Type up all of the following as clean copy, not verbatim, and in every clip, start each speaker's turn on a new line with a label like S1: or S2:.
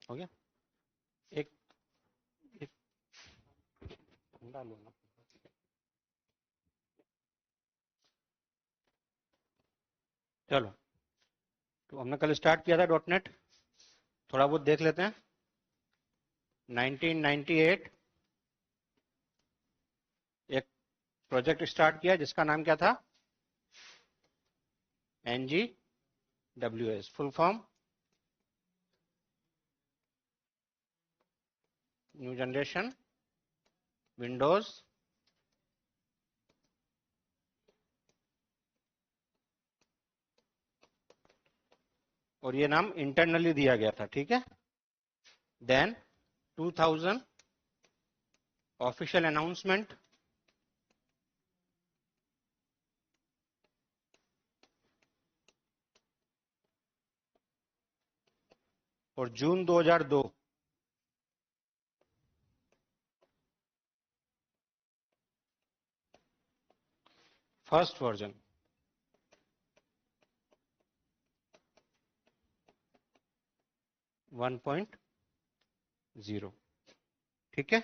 S1: हो गया। एक एक ठंडा लो ना। चलो, तो हमने कल स्टार्ट किया था डॉट नेट, थोड़ा बहुत देख लेते हैं। 1998 एक प्रोजेक्ट स्टार्ट किया जिसका नाम क्या था, NGWS, full form new generation Windows और ये नाम इंटरनली दिया गया था, ठीक है। देन 2000 ऑफिशियल अनाउंसमेंट, और जून 2002 first version. One point zero, ठीक है।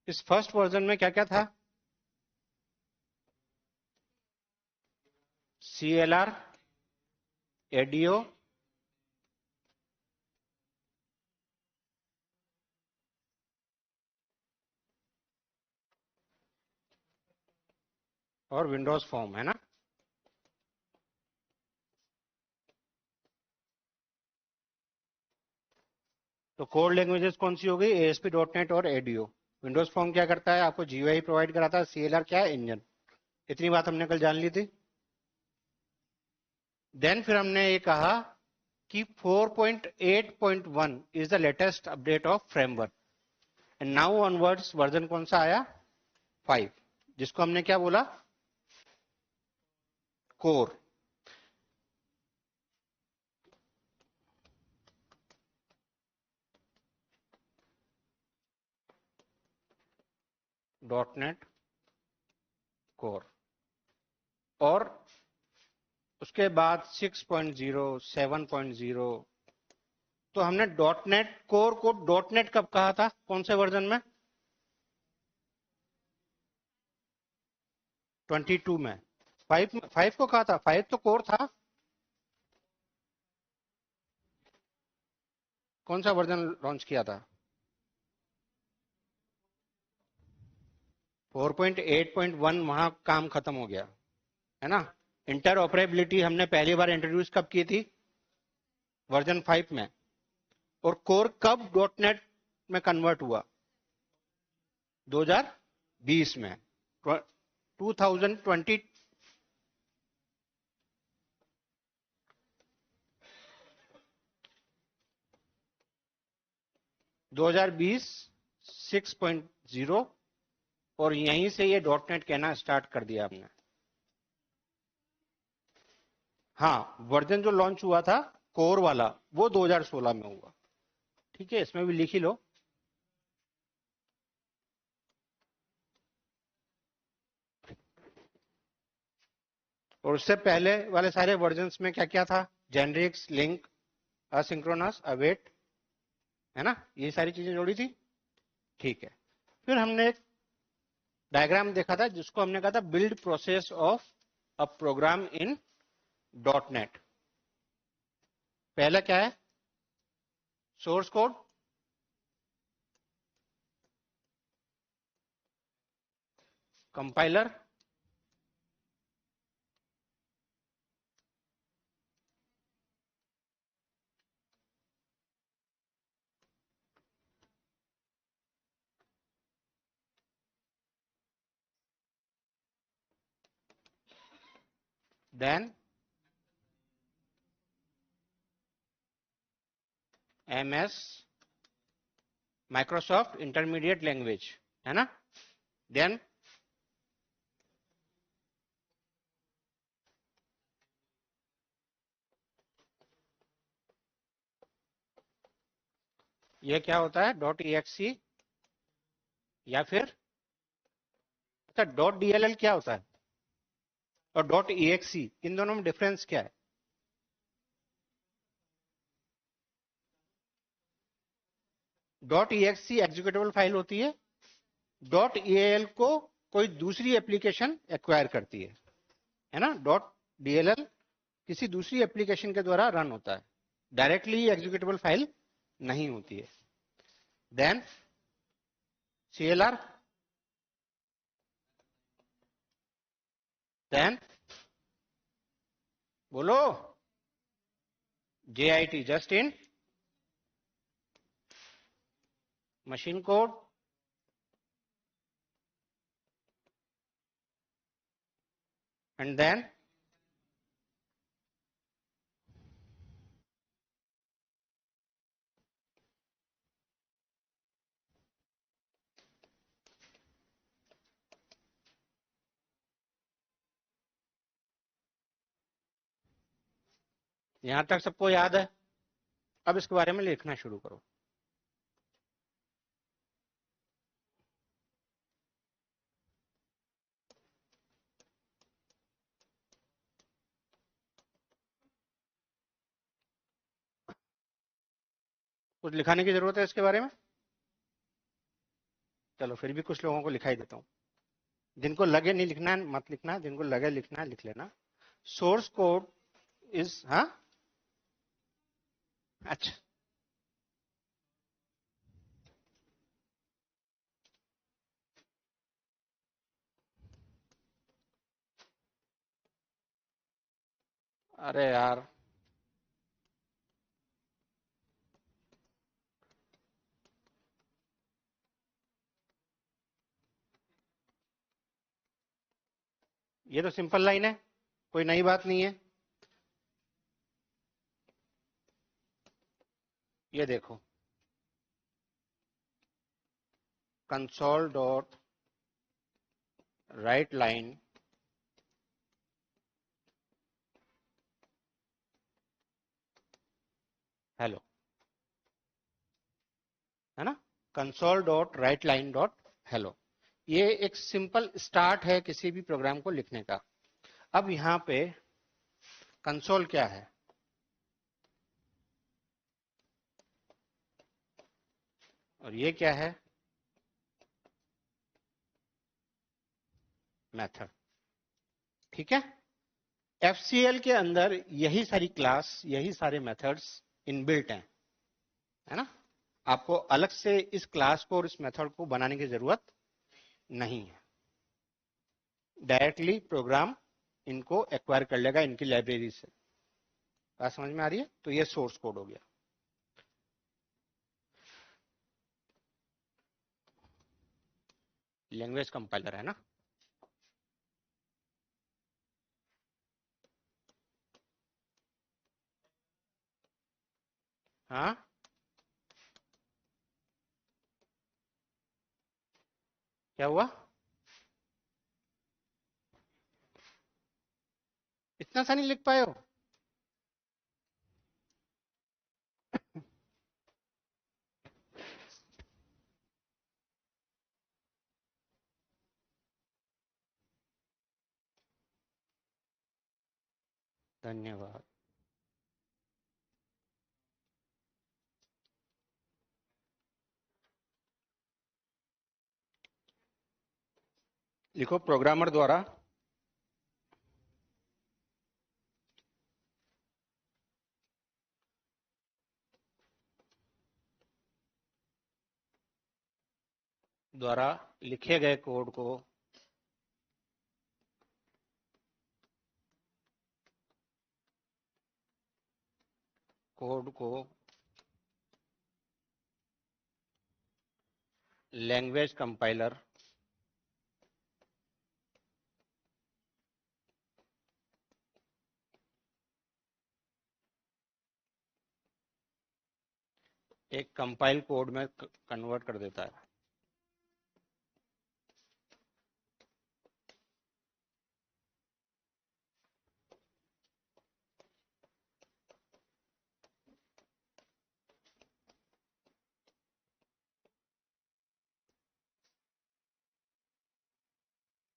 S1: इस फर्स्ट वर्जन में क्या क्या था, CLR, ADO, और विंडोज फॉर्म, है ना। तो कोड लैंग्वेजेस कौन सी हो गई, ASP.NET और ADO। विंडोज फॉर्म क्या करता है, आपको GUI प्रोवाइड कराता है। CLR क्या है, इंजन। इतनी बात हमने कल जान ली थी। देन फिर हमने ये कहा कि 4.8.1 is the latest update of framework, and now onwards version कौन सा आया, 5, जिसको हमने क्या बोला, कोर। .NET core. और उसके बाद 6.0, 7.0। तो हमने .NET कोर को .NET कब कहा था, कौन से वर्जन में, 22 में। 5 को कहा था, 5 तो कोर था। कौन सा वर्जन लॉन्च किया था, 4.8.1, वहां काम खत्म हो गया, है ना। इंटर ऑपरेबिलिटी हमने पहली बार इंट्रोड्यूस कब की थी, वर्जन 5 में। और कोर कब .NET में कन्वर्ट हुआ, 2020 में, 2020। 2020 6.0, और यहीं से ये .NET कहना स्टार्ट कर दिया हमने। हाँ, वर्जन जो लॉन्च हुआ था कोर वाला, वो 2016 में हुआ, ठीक है, इसमें भी लिख ही लो। और उससे पहले वाले सारे वर्जन्स में क्या क्या था, जेनरिक्स, लिंक, असिंक्रोनस, अवेट, है ना, ये सारी चीजें जोड़ी थी, ठीक है। फिर हमने एक डायग्राम देखा था जिसको हमने कहा था build process of a program in .NET। पहला क्या है, source code, compiler, then MS Microsoft intermediate language, है ना। देन ये क्या होता है, .exe, या फिर अच्छा .dll क्या होता है, और .exe, इन दोनों में डिफरेंस क्या है। डॉट .exe एग्जीक्यूटेबल फाइल होती है, डॉट .eal को कोई दूसरी एप्लीकेशन एक्वायर करती है ना। डॉट .dll किसी दूसरी एप्लीकेशन के द्वारा रन होता है, डायरेक्टली एग्जीक्यूटेबल फाइल नहीं होती है। देन CLR, देन बोलो JIT, just in machine code, and then यहां तक सबको याद है? अब इसके बारे में लिखना शुरू करो। कुछ लिखाने की जरूरत है इसके बारे में? चलो फिर भी कुछ लोगों को लिखाई देता हूं। जिनको लगे नहीं लिखना है मत लिखना, जिनको लगे लिखना है लिख लेना। सोर्स कोड इज, हाँ अच्छा, अरे यार ये तो सिंपल लाइन है, कोई नई बात नहीं है। ये देखो, console dot right line hello, है ना, console dot right line dot hello. ये एक सिंपल स्टार्ट है किसी भी प्रोग्राम को लिखने का। अब यहां पे कंसोल क्या है, और ये क्या है, मेथड। ठीक है, FCL के अंदर यही सारी क्लास, यही सारे मेथड्स इनबिल्ट हैं, है ना। आपको अलग से इस क्लास को और इस मेथड को बनाने की जरूरत नहीं है, डायरेक्टली प्रोग्राम इनको एक्वायर कर लेगा इनकी लाइब्रेरी से। बात समझ में आ रही है? तो ये सोर्स कोड हो गया। लैंग्वेज कंपाइलर है ना। हाँ, क्या हुआ? इतना सा नहीं लिख पाए हो? धन्यवाद। लिखो, प्रोग्रामर द्वारा लिखे गए कोड को लैंग्वेज कंपाइलर एक कंपाइल कोड में कन्वर्ट कर देता है।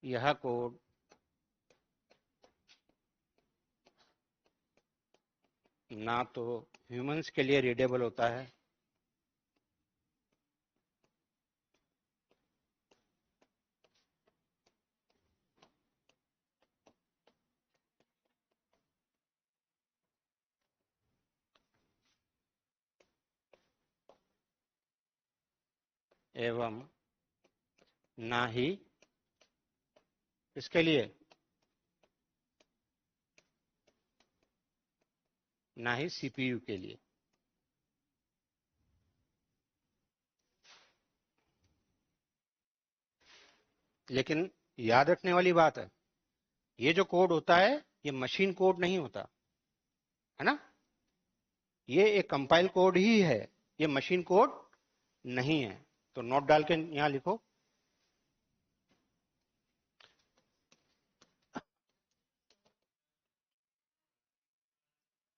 S1: यह कोड ना तो ह्यूमंस के लिए रीडेबल होता है, एवं ना ही इसके लिए ना ही सीपीयू के लिए। लेकिन याद रखने वाली बात है, ये जो कोड होता है ये मशीन कोड नहीं होता है ना, ये एक कंपाइल कोड ही है, ये मशीन कोड नहीं है। तो नोट डाल के यहां लिखो।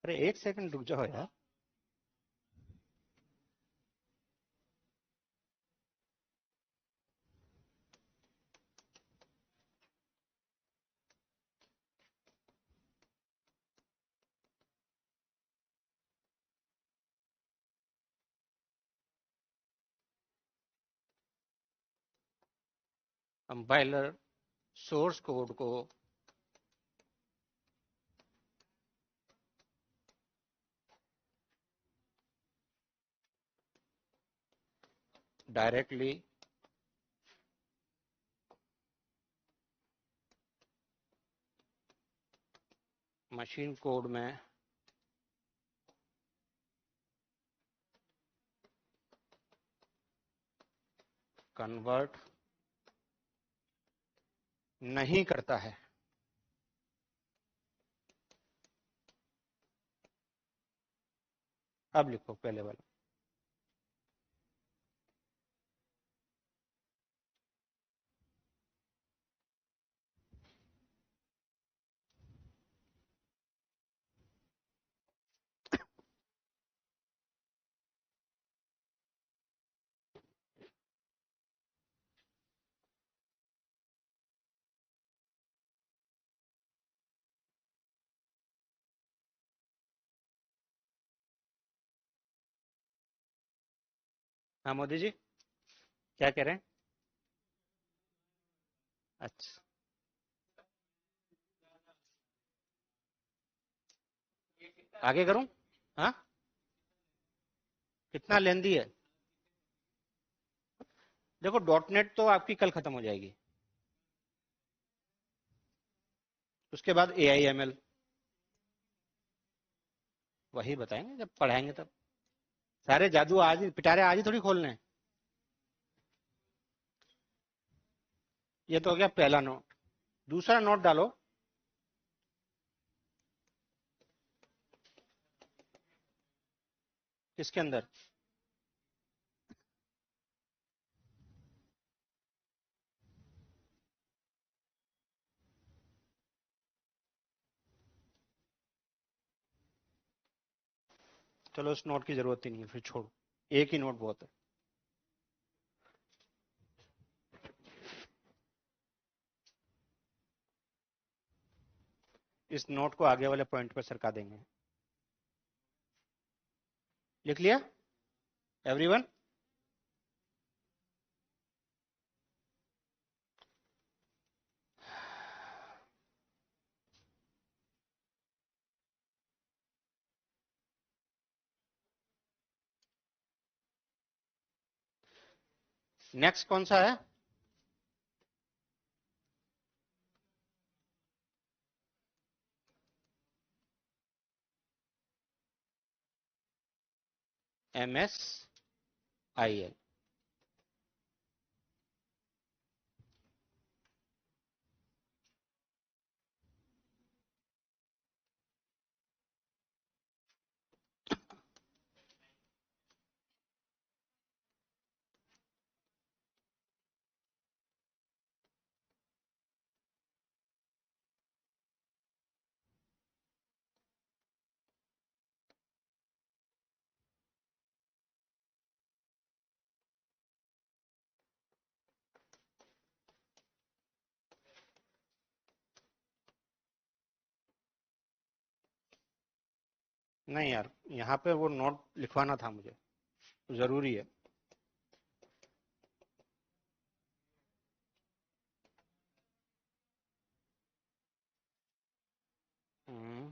S1: अरे एक सेकंड रुक जाओ यार। कंपाइलर सोर्स कोड को डायरेक्टली मशीन कोड में कन्वर्ट नहीं करता है। अब लिखो पहले वाला। हाँ मोदी जी क्या कह रहे हैं? अच्छा, आगे करूं? हाँ, कितना लेंदी है? देखो डॉट नेट तो आपकी कल खत्म हो जाएगी, उसके बाद AIML वही बताएंगे जब पढ़ाएंगे तब। सारे जादू आज ही, पिटारे आज ही थोड़ी खोलने हैं। ये तो हो गया पहला नोट। दूसरा नोट डालो। किसके अंदर? चलो उस नोट की जरूरत ही नहीं है, फिर छोड़ो, एक ही नोट बहुत है। इस नोट को आगे वाले पॉइंट पर सरका देंगे। लिख लिया एवरीवन? नेक्स्ट कौन सा है? MSIL। नहीं यार, यहाँ पे वो नोट लिखवाना था मुझे, जरूरी है। हम्म,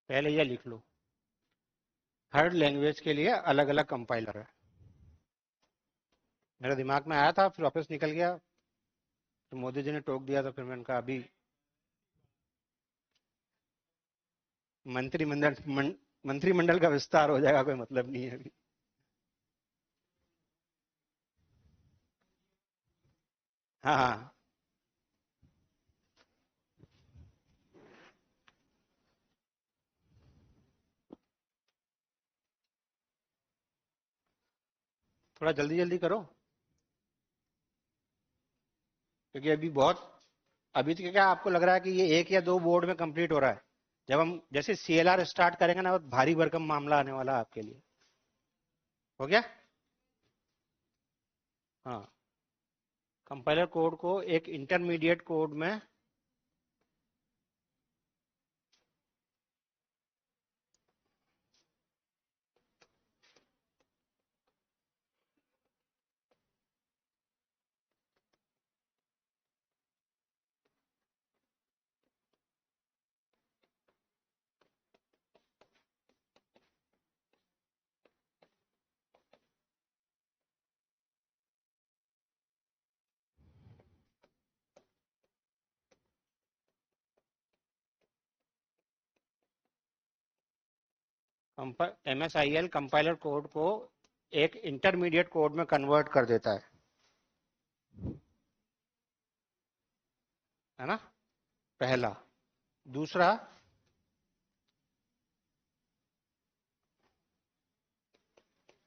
S1: पहले ये लिख लो, हर लैंग्वेज के लिए अलग अलग कंपाइलर है। मेरे दिमाग में आया था, फिर वापस निकल गया, तो मोदी जी ने टोक दिया, तो फिर मैंने कहा अभी मंत्रिमंडल का विस्तार हो जाएगा, कोई मतलब नहीं है अभी। हाँ हाँ, थोड़ा जल्दी जल्दी करो, क्योंकि अभी तो क्या आपको लग रहा है कि ये एक या दो बोर्ड में कंप्लीट हो रहा है। जब हम जैसे सीएलआर स्टार्ट करेंगे ना, बहुत भारी भरकम मामला आने वाला है आपके लिए। हो गया? हाँ, कंपाइलर कोड को एक इंटरमीडिएट कोड में MSIL कंपाइलर कोड को एक इंटरमीडिएट कोड में कन्वर्ट कर देता है ना? पहला। दूसरा,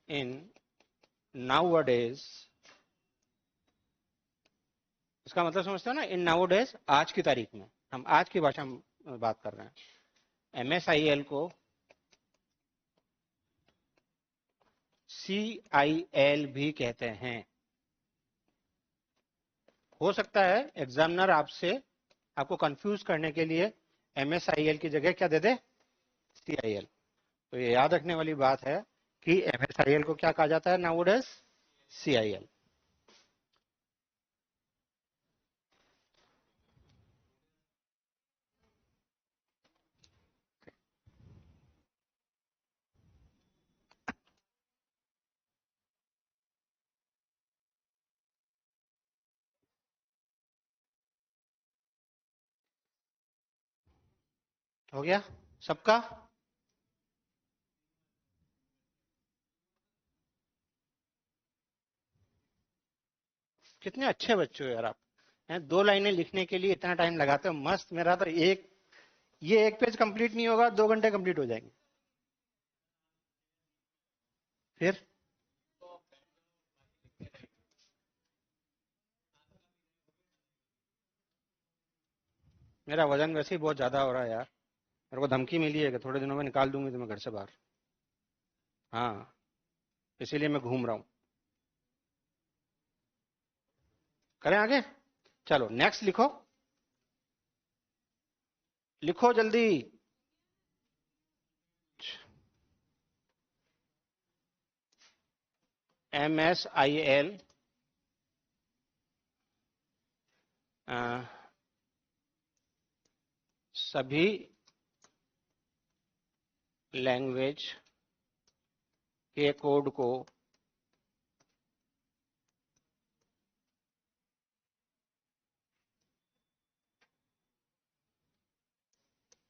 S1: इन नाउअडेज, इसका मतलब समझते हो ना? इन नाउअडेज, आज की तारीख में, हम आज की भाषा में बात कर रहे हैं। MSIL को CIL भी कहते हैं। हो सकता है एग्जामिनर आपको कंफ्यूज करने के लिए MSIL की जगह क्या दे दे? CIL। तो ये याद रखने वाली बात है कि MSIL को क्या कहा जाता है नाउअडेज? CIL। हो गया सबका? कितने अच्छे बच्चे हो यार आप, हैं? 2 लाइनें लिखने के लिए इतना टाइम लगाते हो, मस्त। मेरा तो ये एक पेज कंप्लीट नहीं होगा, 2 घंटे कंप्लीट हो जाएंगे। फिर मेरा वजन वैसे ही बहुत ज्यादा हो रहा है यार। मेरे को धमकी मिली है कि थोड़े दिनों में निकाल दूंगी तुम्हें घर से बाहर। हाँ, इसीलिए मैं घूम रहा हूँ। करें आगे? चलो नेक्स्ट लिखो, लिखो जल्दी। MSIL सभी लैंग्वेज के कोड को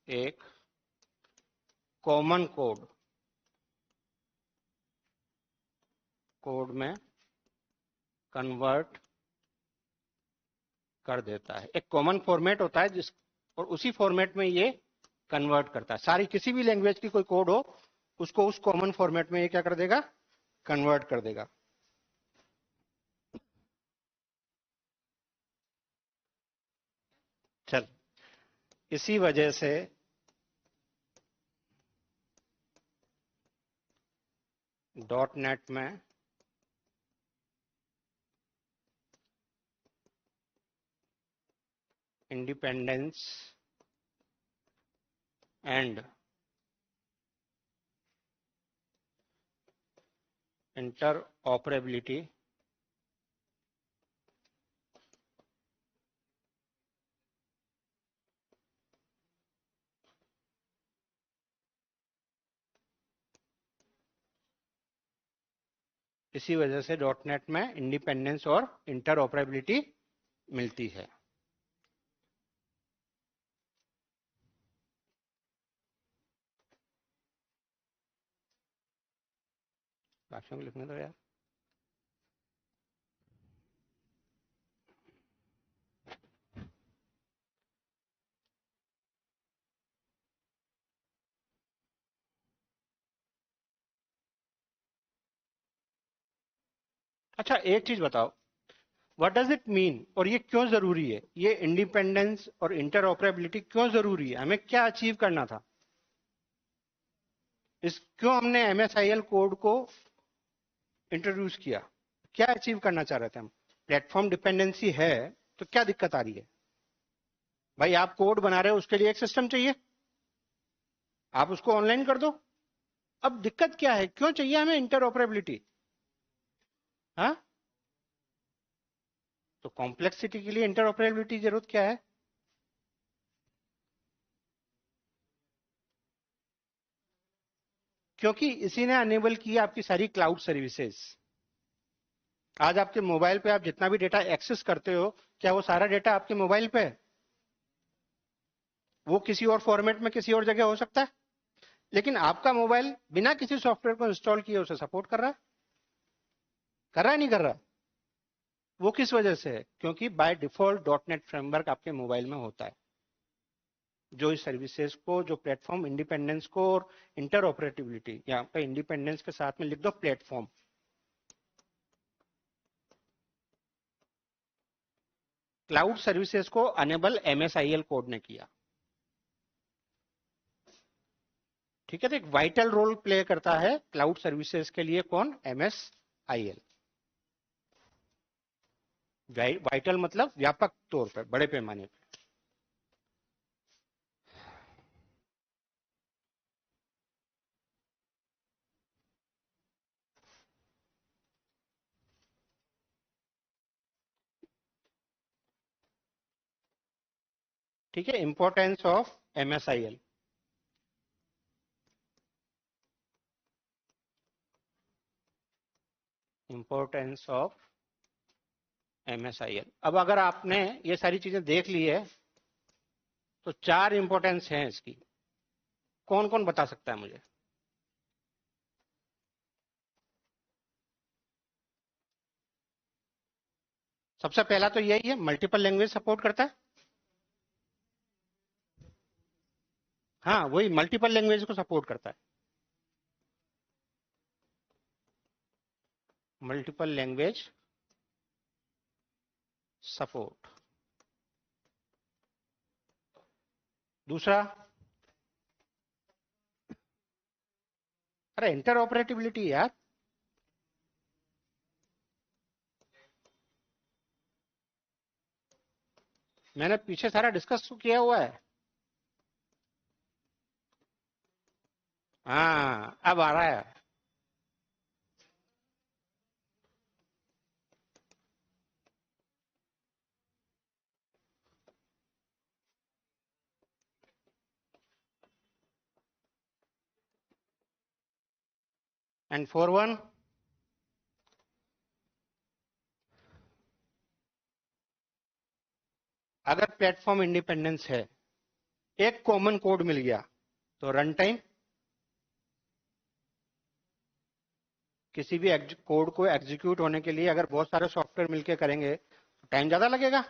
S1: एक कॉमन कोड में कन्वर्ट कर देता है। एक कॉमन फॉर्मेट होता है और उसी फॉर्मेट में ये कन्वर्ट करता है। सारी किसी भी लैंग्वेज की कोई कोड हो, उसको उस कॉमन फॉर्मेट में ये क्या कर देगा? कन्वर्ट कर देगा। चल, इसी वजह से .NET में इंडिपेंडेंस एंड इंटरऑपरेबिलिटी इसी वजह से डॉट नेट में इंडिपेंडेंस और इंटरऑपरेबिलिटी मिलती है। भाषण लिखने दो यार। अच्छा एक चीज बताओ, व्हाट डज इट मीन, और ये क्यों जरूरी है, ये इंडिपेंडेंस और इंटरऑपरेबिलिटी क्यों जरूरी है, हमें क्या अचीव करना था, इस क्यों हमने एमएसआईएल कोड को इंट्रोड्यूस किया, क्या अचीव करना चाह रहे थे हम। प्लेटफॉर्म डिपेंडेंसी है तो क्या दिक्कत आ रही है भाई, आप कोड बना रहे हो उसके लिए एक सिस्टम चाहिए, आप उसको ऑनलाइन कर दो। अब दिक्कत क्या है, क्यों चाहिए हमें इंटरऑपरेबिलिटी। हाँ, तो कॉम्प्लेक्सिटी के लिए इंटरऑपरेबिलिटी जरूरत क्या है। क्योंकि इसी ने अनेबल की आपकी सारी क्लाउड सर्विसेज। आज आपके मोबाइल पे आप जितना भी डेटा एक्सेस करते हो, क्या वो सारा डेटा आपके मोबाइल पे है, वो किसी और फॉर्मेट में किसी और जगह हो सकता है, लेकिन आपका मोबाइल बिना किसी सॉफ्टवेयर को इंस्टॉल किए उसे सपोर्ट कर रहा है, कर रहा है नहीं कर रहा। वो किस वजह से है, क्योंकि by default dot net framework आपके मोबाइल में होता है, जो इस सर्विसेज को, जो प्लेटफॉर्म इंडिपेंडेंस को और इंटरऑपरेटिबिलिटी, यहाँ पे इंडिपेंडेंस के साथ में लिख दो प्लेटफॉर्म, क्लाउड सर्विसेज को अनेबल एमएसआईएल कोड ने किया। ठीक है, तो एक वाइटल रोल प्ले करता है क्लाउड सर्विसेज के लिए कौन, एमएसआईएल। वाइटल मतलब व्यापक तौर पर, बड़े पैमाने पर। ठीक है, importance of MSIL. Importance of MSIL. अब अगर आपने ये सारी चीजें देख ली है तो चार इंपॉर्टेंस हैं इसकी, कौन कौन बता सकता है मुझे। सबसे पहला तो यही है, मल्टीपल लैंग्वेज सपोर्ट करता है। हाँ, वही मल्टीपल लैंग्वेज को सपोर्ट करता है, मल्टीपल लैंग्वेज सपोर्ट। दूसरा, अरे इंटरऑपरेटिबिलिटी यार, मैंने पीछे सारा डिस्कस किया हुआ है। हाँ, अब आ रहा है। एंड फोर वन, अगर प्लेटफॉर्म इंडिपेंडेंस है, एक कॉमन कोड मिल गया, तो रन टाइम, किसी भी कोड को एग्जीक्यूट होने के लिए अगर बहुत सारे सॉफ्टवेयर मिलकर करेंगे तो टाइम ज्यादा लगेगा,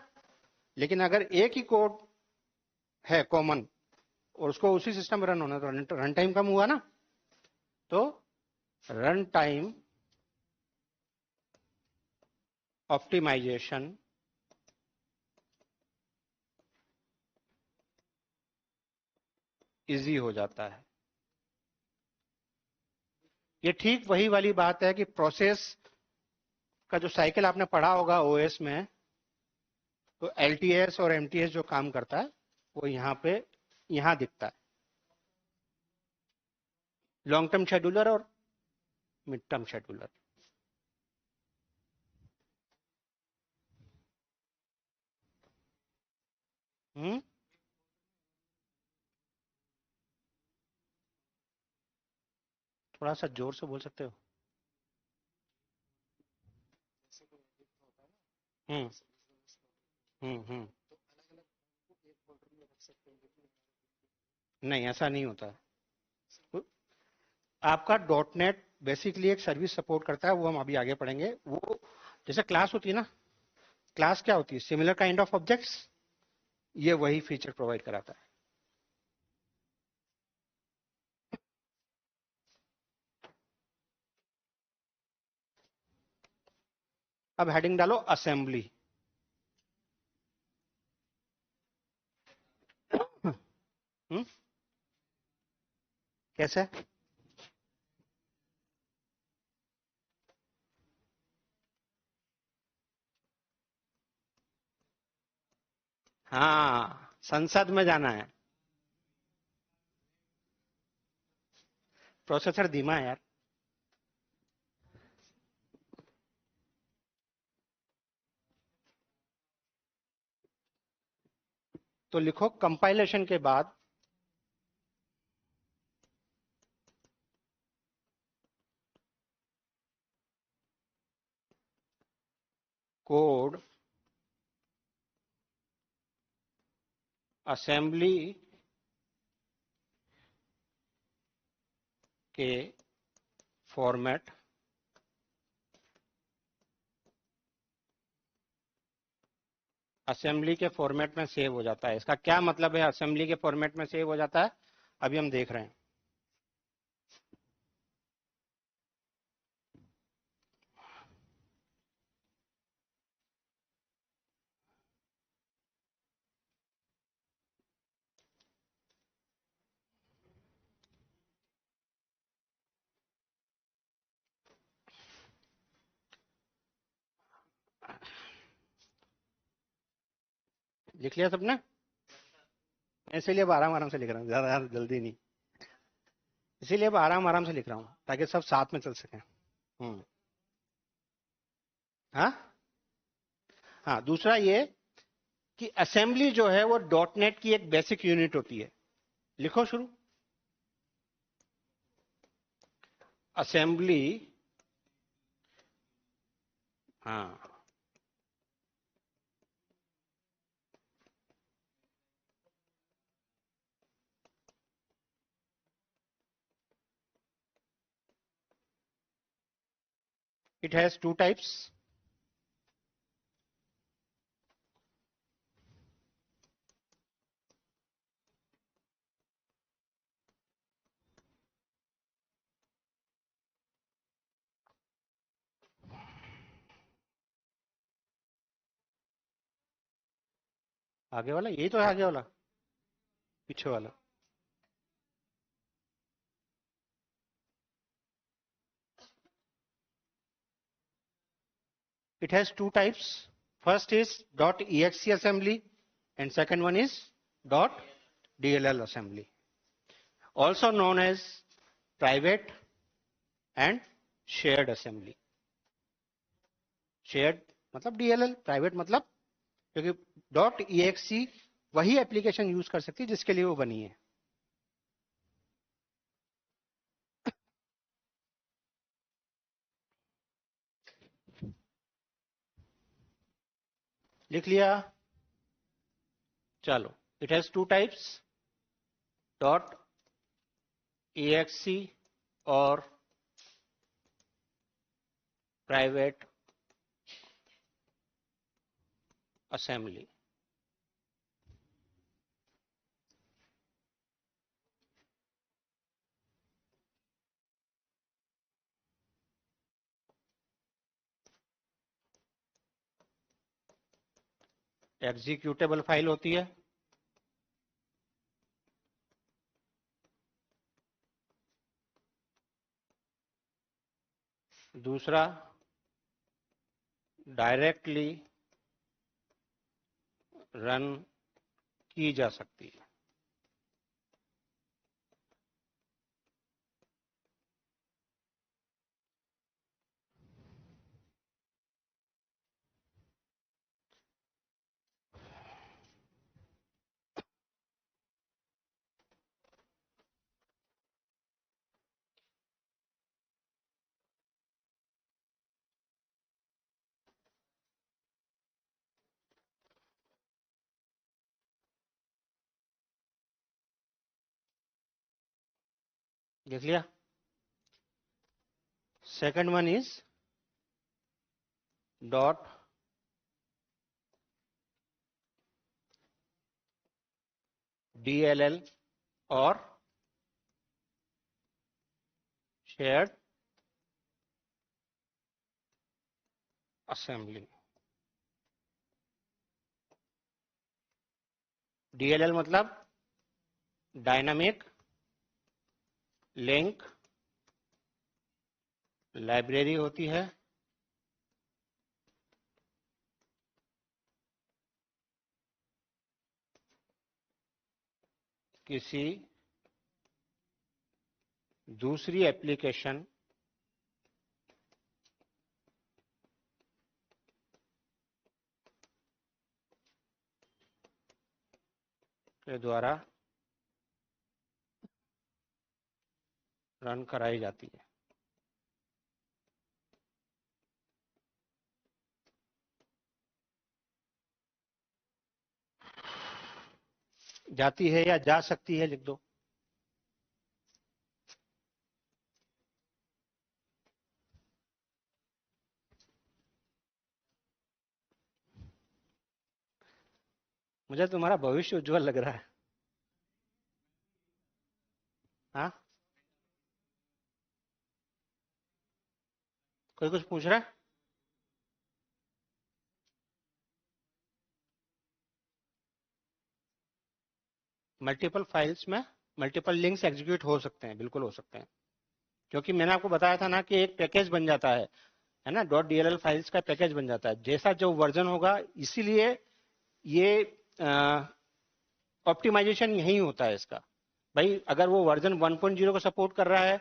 S1: लेकिन अगर एक ही कोड है कॉमन और उसको उसी सिस्टम में रन होना, तो रन टाइम कम हुआ ना। तो रन टाइम ऑप्टिमाइजेशन इजी हो जाता है। ये ठीक वही वाली बात है कि प्रोसेस का जो साइकिल आपने पढ़ा होगा ओएस में, तो एलटीएस और एमटीएस जो काम करता है वो यहाँ पे, यहाँ दिखता है, लॉन्ग टर्म शेड्यूलर और मिड टर्म शेड्यूलर। हम्म, थोड़ा सा जोर से बोल सकते हो। हम्म हम्म। नहीं, ऐसा नहीं होता। आपका डॉट नेट बेसिकली एक सर्विस सपोर्ट करता है, वो हम अभी आगे पढ़ेंगे। वो जैसे क्लास होती है ना, क्लास क्या होती है? Similar kind of objects. ये वही फीचर प्रोवाइड कराता है। अब हेडिंग डालो असेंबली। हम्म कैसे? हाँ, संसद में जाना है। प्रोसेसर धीमा है यार। तो लिखो कंपाइलेशन के बाद कोड असेंबली के फॉर्मेट असेंबली के फॉर्मेट में सेव हो जाता है। इसका क्या मतलब है असेंबली के फॉर्मेट में सेव हो जाता है? अभी हम देख रहे हैं। लिख लिया सबने? इसीलिए अब आराम आराम से लिख रहा हूँ, ज्यादा जल्दी नहीं। इसीलिए अब आराम आराम से लिख रहा हूँ ताकि सब साथ में चल सके। हम्म हाँ हाँ। दूसरा ये कि असेंबली जो है वो डॉट नेट की एक बेसिक यूनिट होती है। लिखो शुरू। असेंबली। हाँ। It has two types. आगे वाला यही तो है, आगे वाला, पीछे वाला। It has two types. First is .exe assembly and second one is .dll assembly, also known as private and shared assembly. Shared मतलब DLL, private मतलब क्योंकि .exe वही एप्लीकेशन यूज कर सकती है जिसके लिए वो बनी है। लिख लिया? चलो, it has two types, .exe और private assembly. एग्जीक्यूटेबल फाइल होती है। दूसरा डायरेक्टली रन की जा सकती है। देख लिया। Second one is dot DLL और शेयर्ड असेंबली। DLL मतलब डायनामिक लिंक लाइब्रेरी होती है, किसी दूसरी एप्लीकेशन के द्वारा रन कराई जाती है। जाती है या जा सकती है लिख दो। मुझे तुम्हारा भविष्य उज्जवल लग रहा है। हाँ, कोई कुछ पूछ रहा है? मल्टीपल फाइल्स में मल्टीपल लिंक्स एग्जीक्यूट हो सकते हैं, बिल्कुल हो सकते हैं, क्योंकि मैंने आपको बताया था ना कि एक पैकेज बन जाता है ना, .dll फाइल्स का पैकेज बन जाता है जैसा जो वर्जन होगा। इसीलिए ये ऑप्टिमाइजेशन यही होता है इसका। भाई अगर वो वर्जन 1.0 को सपोर्ट कर रहा है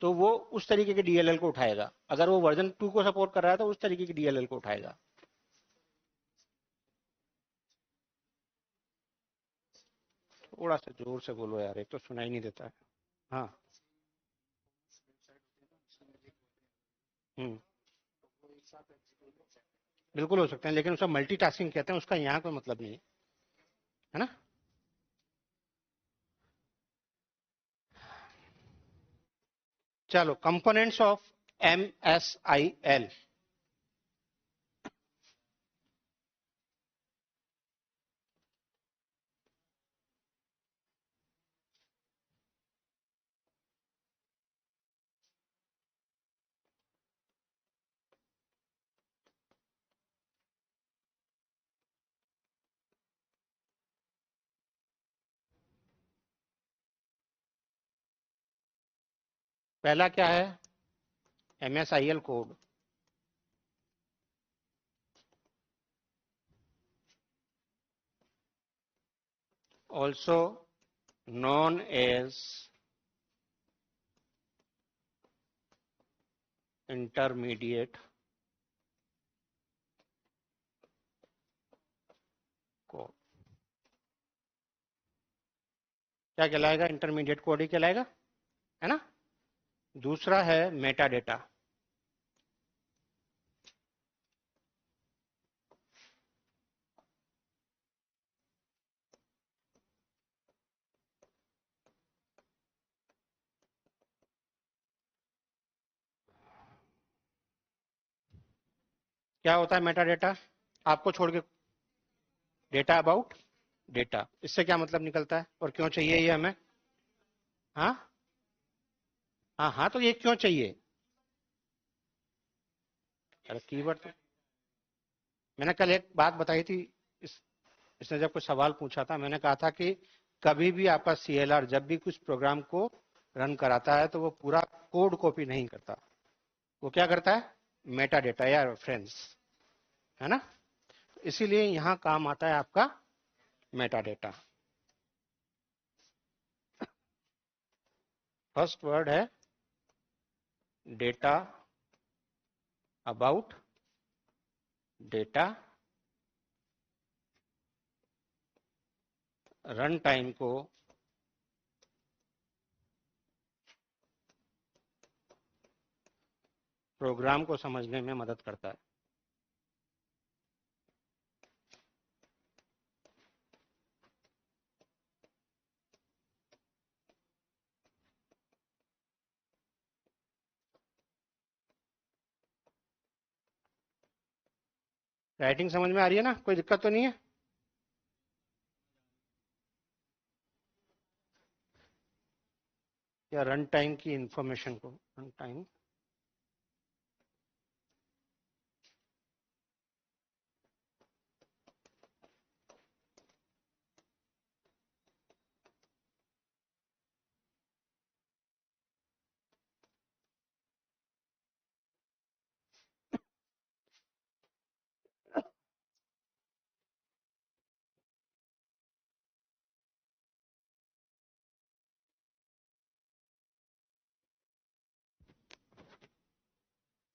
S1: तो वो उस तरीके के DLL को उठाएगा, अगर वो वर्जन 2 को सपोर्ट कर रहा है तो उस तरीके की DLL को उठाएगा। थोड़ा सा जोर से बोलो यार, एक तो सुनाई नहीं देता है। हाँ। हम्म। बिल्कुल हो सकते हैं, लेकिन उसका मल्टीटास्किंग कहते हैं, उसका यहाँ कोई मतलब नहीं है ना। चलो, कंपोनेंट्स ऑफ MSIL। पहला क्या है? MSIL code. Also known as intermediate code. क्या कहलाएगा? इंटरमीडिएट कोड ही कहलाएगा, है ना। दूसरा है मेटा डेटा। क्या होता है मेटा डेटा? आपको छोड़ के डेटा अबाउट डेटा, इससे क्या मतलब निकलता है और क्यों चाहिए ये हमें? हाँ हाँ हाँ, तो ये क्यों चाहिए? अरे कीवर्ड तो मैंने कल एक बात बताई थी। इस इसने जब कोई सवाल पूछा था, मैंने कहा था कि कभी भी आपका CLR जब भी कुछ प्रोग्राम को रन कराता है तो वो पूरा कोड कॉपी नहीं करता, वो क्या करता है? मेटा डेटा या रेफरेंस, है ना। इसीलिए यहाँ काम आता है आपका मेटा डेटा। फर्स्ट वर्ड है data about data, run time को प्रोग्राम को समझने में मदद करता है। राइटिंग समझ में आ रही है ना, कोई दिक्कत तो नहीं है? या रन टाइम की इंफॉर्मेशन को, रन टाइम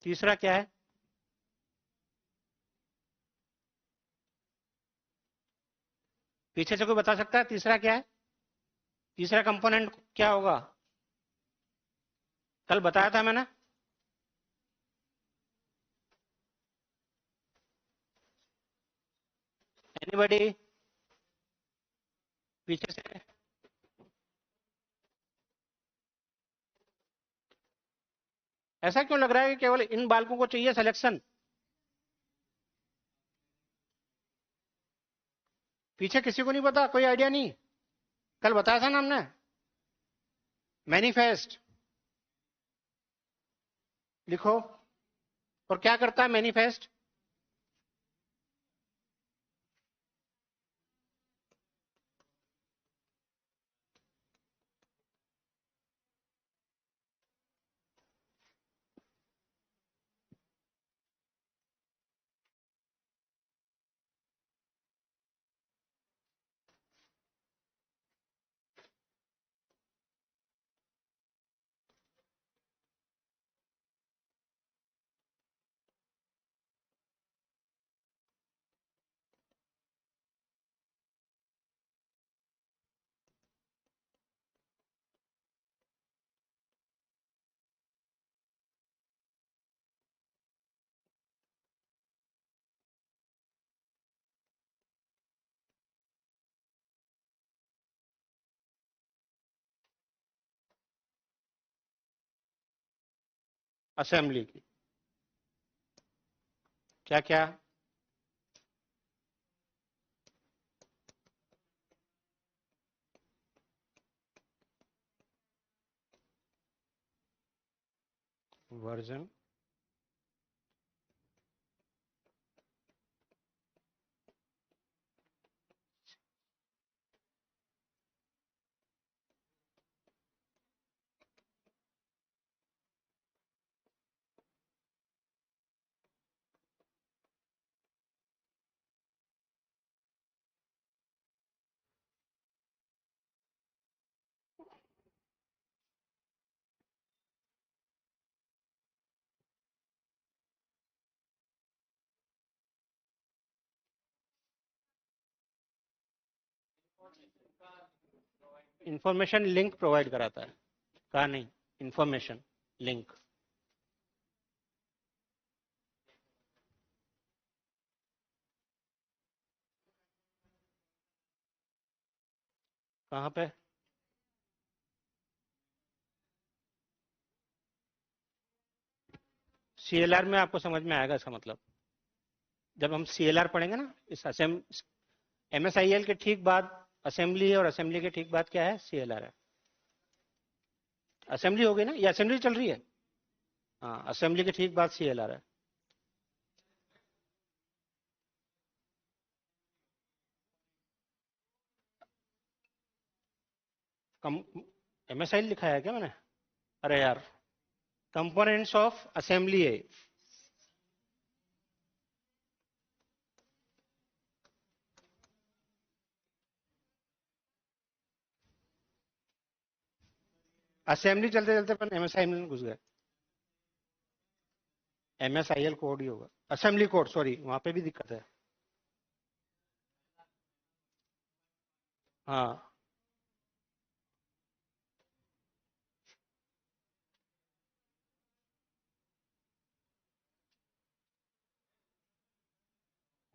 S1: तीसरा क्या है? पीछे से कोई बता सकता है तीसरा क्या है? तीसरा कंपोनेंट क्या होगा? कल बताया था मैंने। एनीबॉडी? पीछे से? ऐसा क्यों लग रहा है कि केवल इन बालकों को चाहिए सिलेक्शन? पीछे किसी को नहीं पता, कोई आइडिया नहीं? कल बताया था ना हमने, मैनिफेस्ट लिखो। और क्या करता है मैनिफेस्ट? असेंबली की। क्या क्या? वर्जन, इंफॉर्मेशन लिंक प्रोवाइड कराता है। कहा नहीं, इंफॉर्मेशन लिंक। कहां पे? सीएलआर में आपको समझ में आएगा इसका मतलब। जब हम सीएलआर पढ़ेंगे ना, इस एमएसआईएल के ठीक बाद असेंबली है, और असेंबली के ठीक बाद क्या है? सीएलआर है। असेंबली हो गई ना, ये असेंबली चल रही है। हाँ, असेंबली के ठीक बाद सीएलआर है। एमएसआई लिखा है क्या मैंने? अरे यार, कंपोनेंट्स ऑफ असेंबली है। असेंबली चलते चलते अपन एमएसआई में घुस गए। एमएसआईएल कोड ही होगा, असेंबली कोड, सॉरी, वहां पे भी दिक्कत है। हाँ,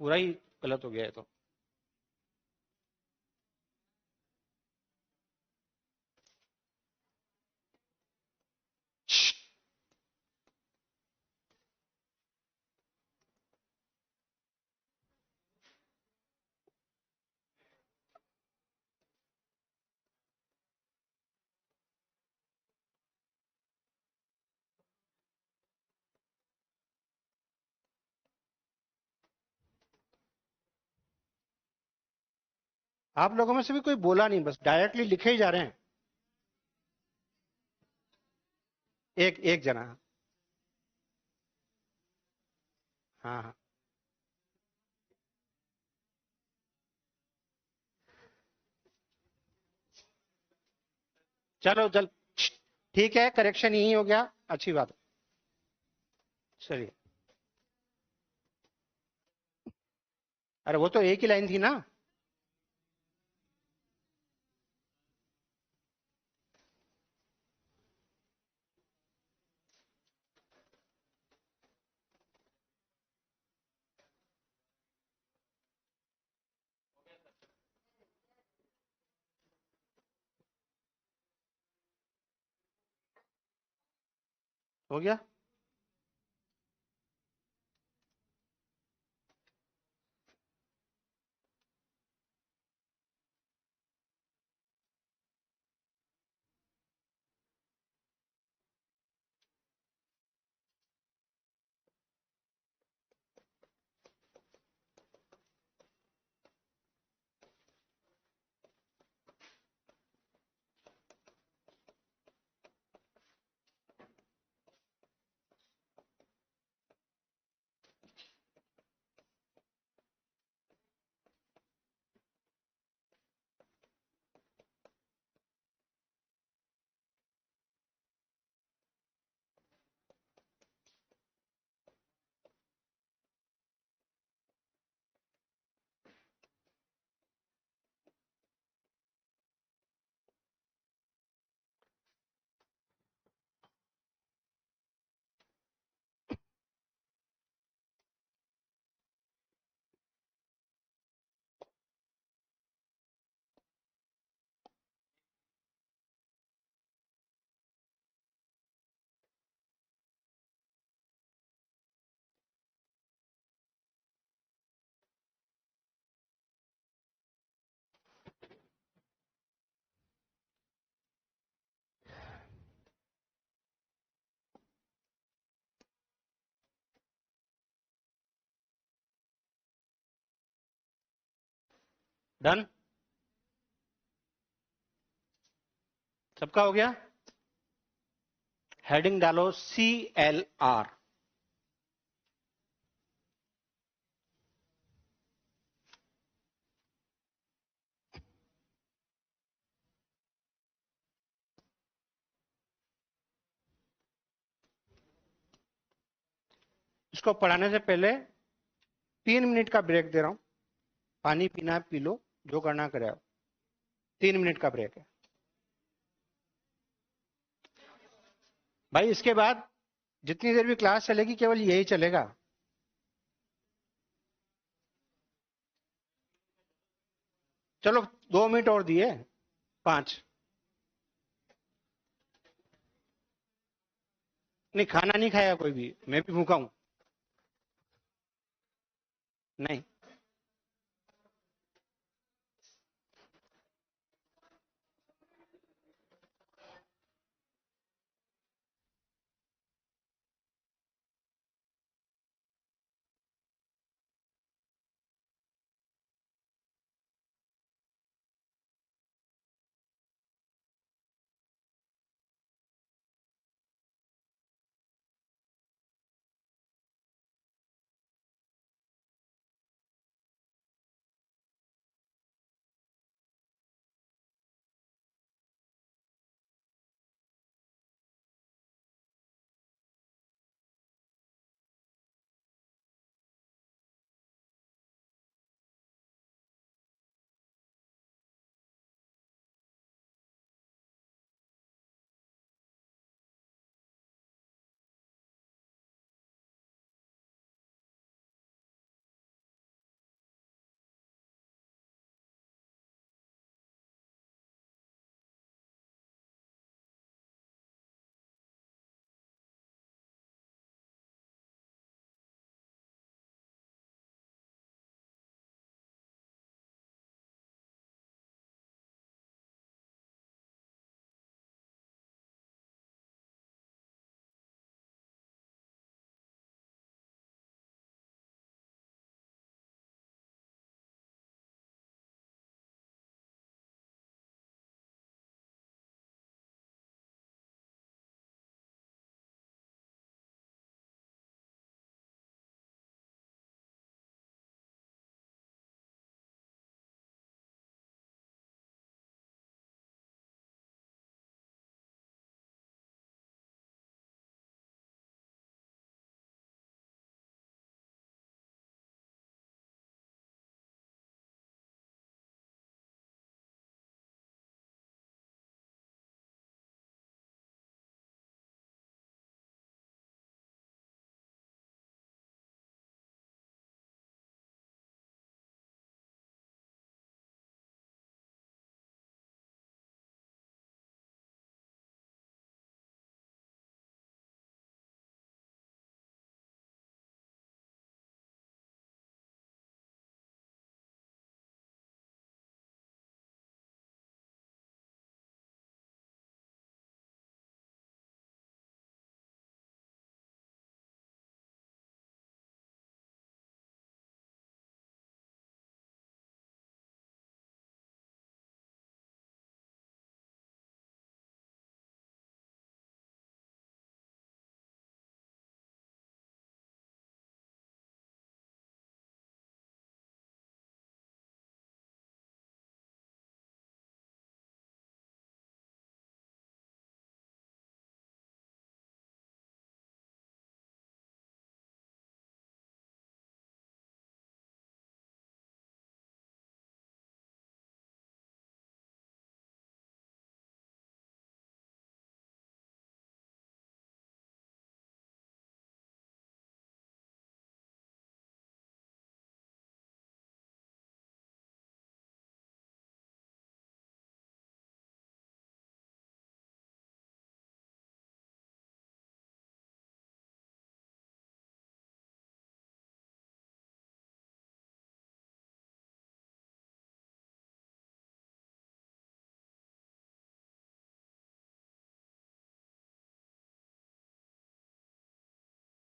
S1: पूरा ही गलत हो गया है तो। आप लोगों में से भी कोई बोला नहीं, बस डायरेक्टली लिखे ही जा रहे हैं। एक एक जना। हाँ हाँ। चलो चल, ठीक है, करेक्शन यही हो गया, अच्छी बात है। चलिए। अरे वो तो एक ही लाइन थी ना। हो गया। डन। सबका हो गया। हेडिंग डालो CLR। इसको पढ़ाने से पहले 3 मिनट का ब्रेक दे रहा हूं। पानी पीना है पी लो, जो करना करे आप। 3 मिनट का ब्रेक है भाई। इसके बाद जितनी देर भी क्लास चलेगी केवल यही चलेगा। चलो 2 मिनट और दिए, 5। नहीं, खाना नहीं खाया कोई भी, मैं भी भूखा हूं। नहीं।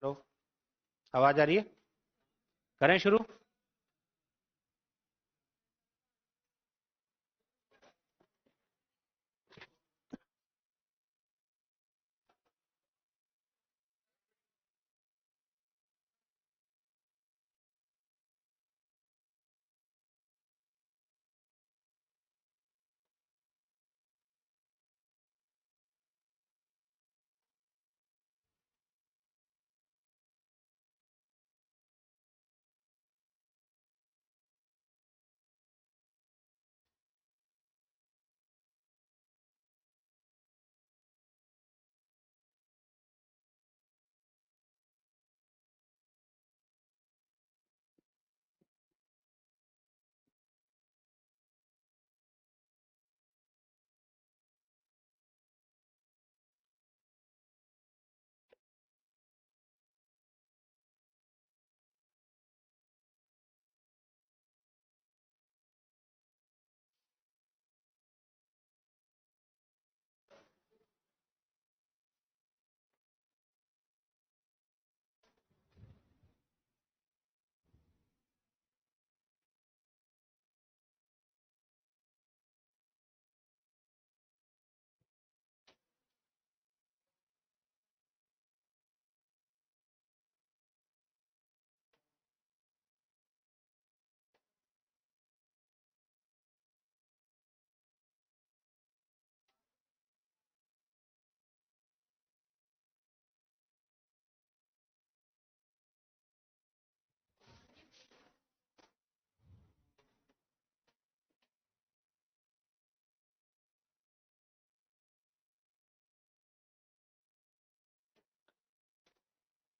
S1: लो, आवाज आ रही है? करें शुरू?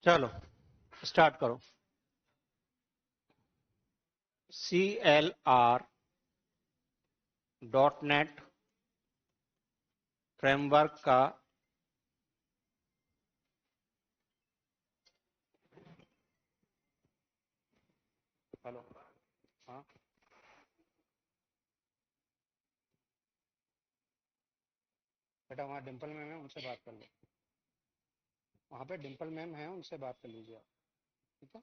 S1: चलो स्टार्ट करो। CLR.NET फ्रेमवर्क का हेलो, हाँ बेटा, वहाँ डिम्पल मैम है, उनसे बात कर लो। वहाँ पे डिम्पल मैम है, उनसे बात कर लीजिए आप। ठीक है,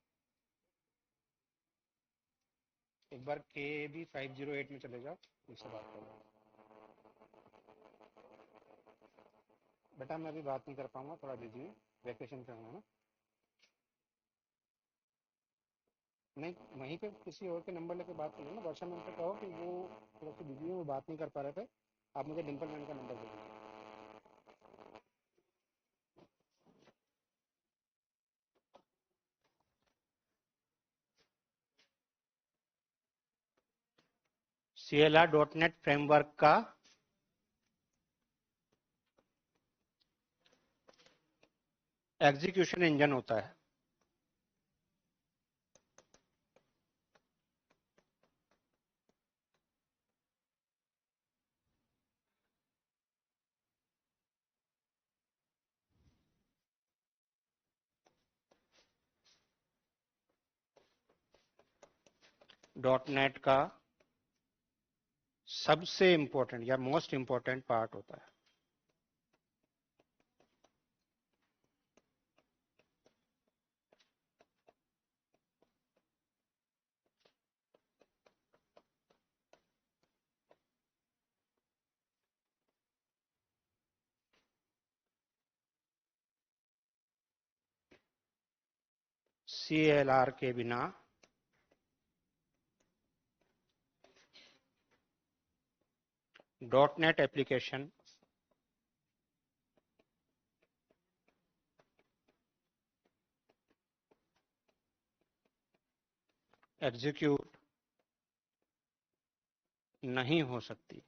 S1: एक बार KB 508 में चले जाओ, उनसे बात कर लो। बेटा मैं अभी बात नहीं कर पाऊंगा, थोड़ा बिजी हूँ, वैकेशन पे हूँ ना। नहीं, वहीं पे किसी और के नंबर लेके बात करो ना, वर्षा मैम से कहो कि वो थोड़ा सी बिजी है, वो बात नहीं कर पा रहे थे। आप मुझे डिम्पल मैम का नंबर दे दीजिए। CLR.NET फ्रेमवर्क का एग्जीक्यूशन इंजन होता है। .NET का सबसे इंपॉर्टेंट या मोस्ट इंपॉर्टेंट पार्ट होता है। CLR के बिना .NET एप्लीकेशन एग्जीक्यूट नहीं हो सकती।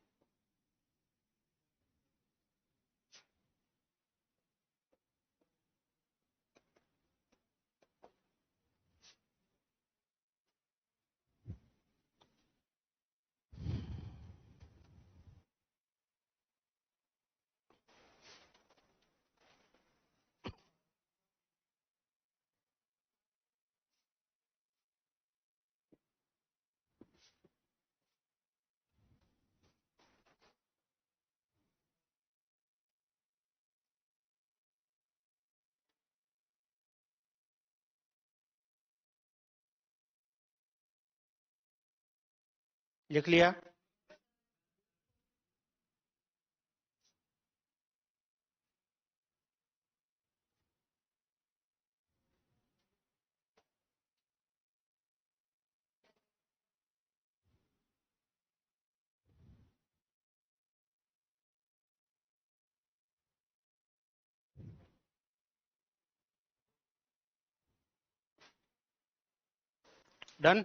S1: लिख लिया? डन?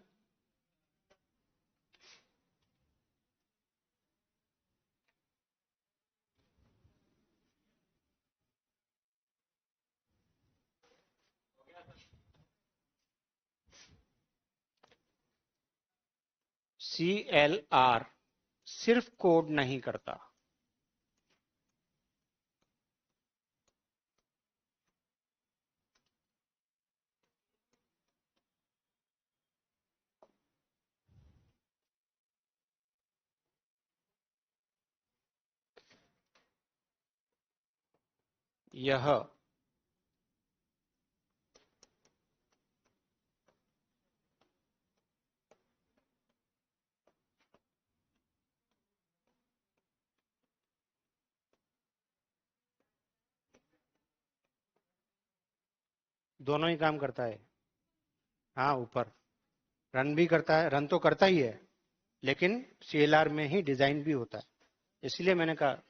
S1: CLR सिर्फ कोड नहीं करता, यह दोनों ही काम करता है। हाँ, ऊपर रन भी करता है, रन तो करता ही है, लेकिन CLR में ही डिजाइन भी होता है। इसलिए मैंने कहा,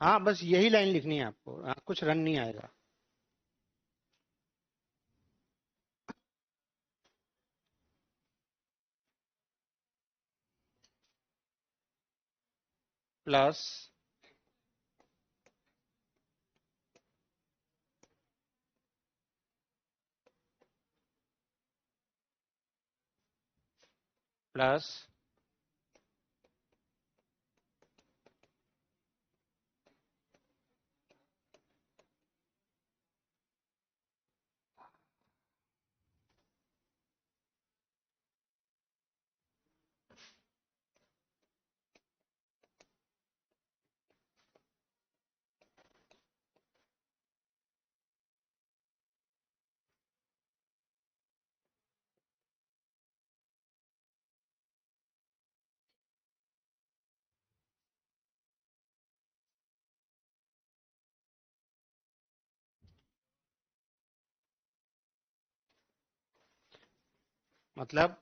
S1: हाँ बस यही लाइन लिखनी है आपको, हाँ, कुछ रन नहीं आएगा। प्लस प्लस मतलब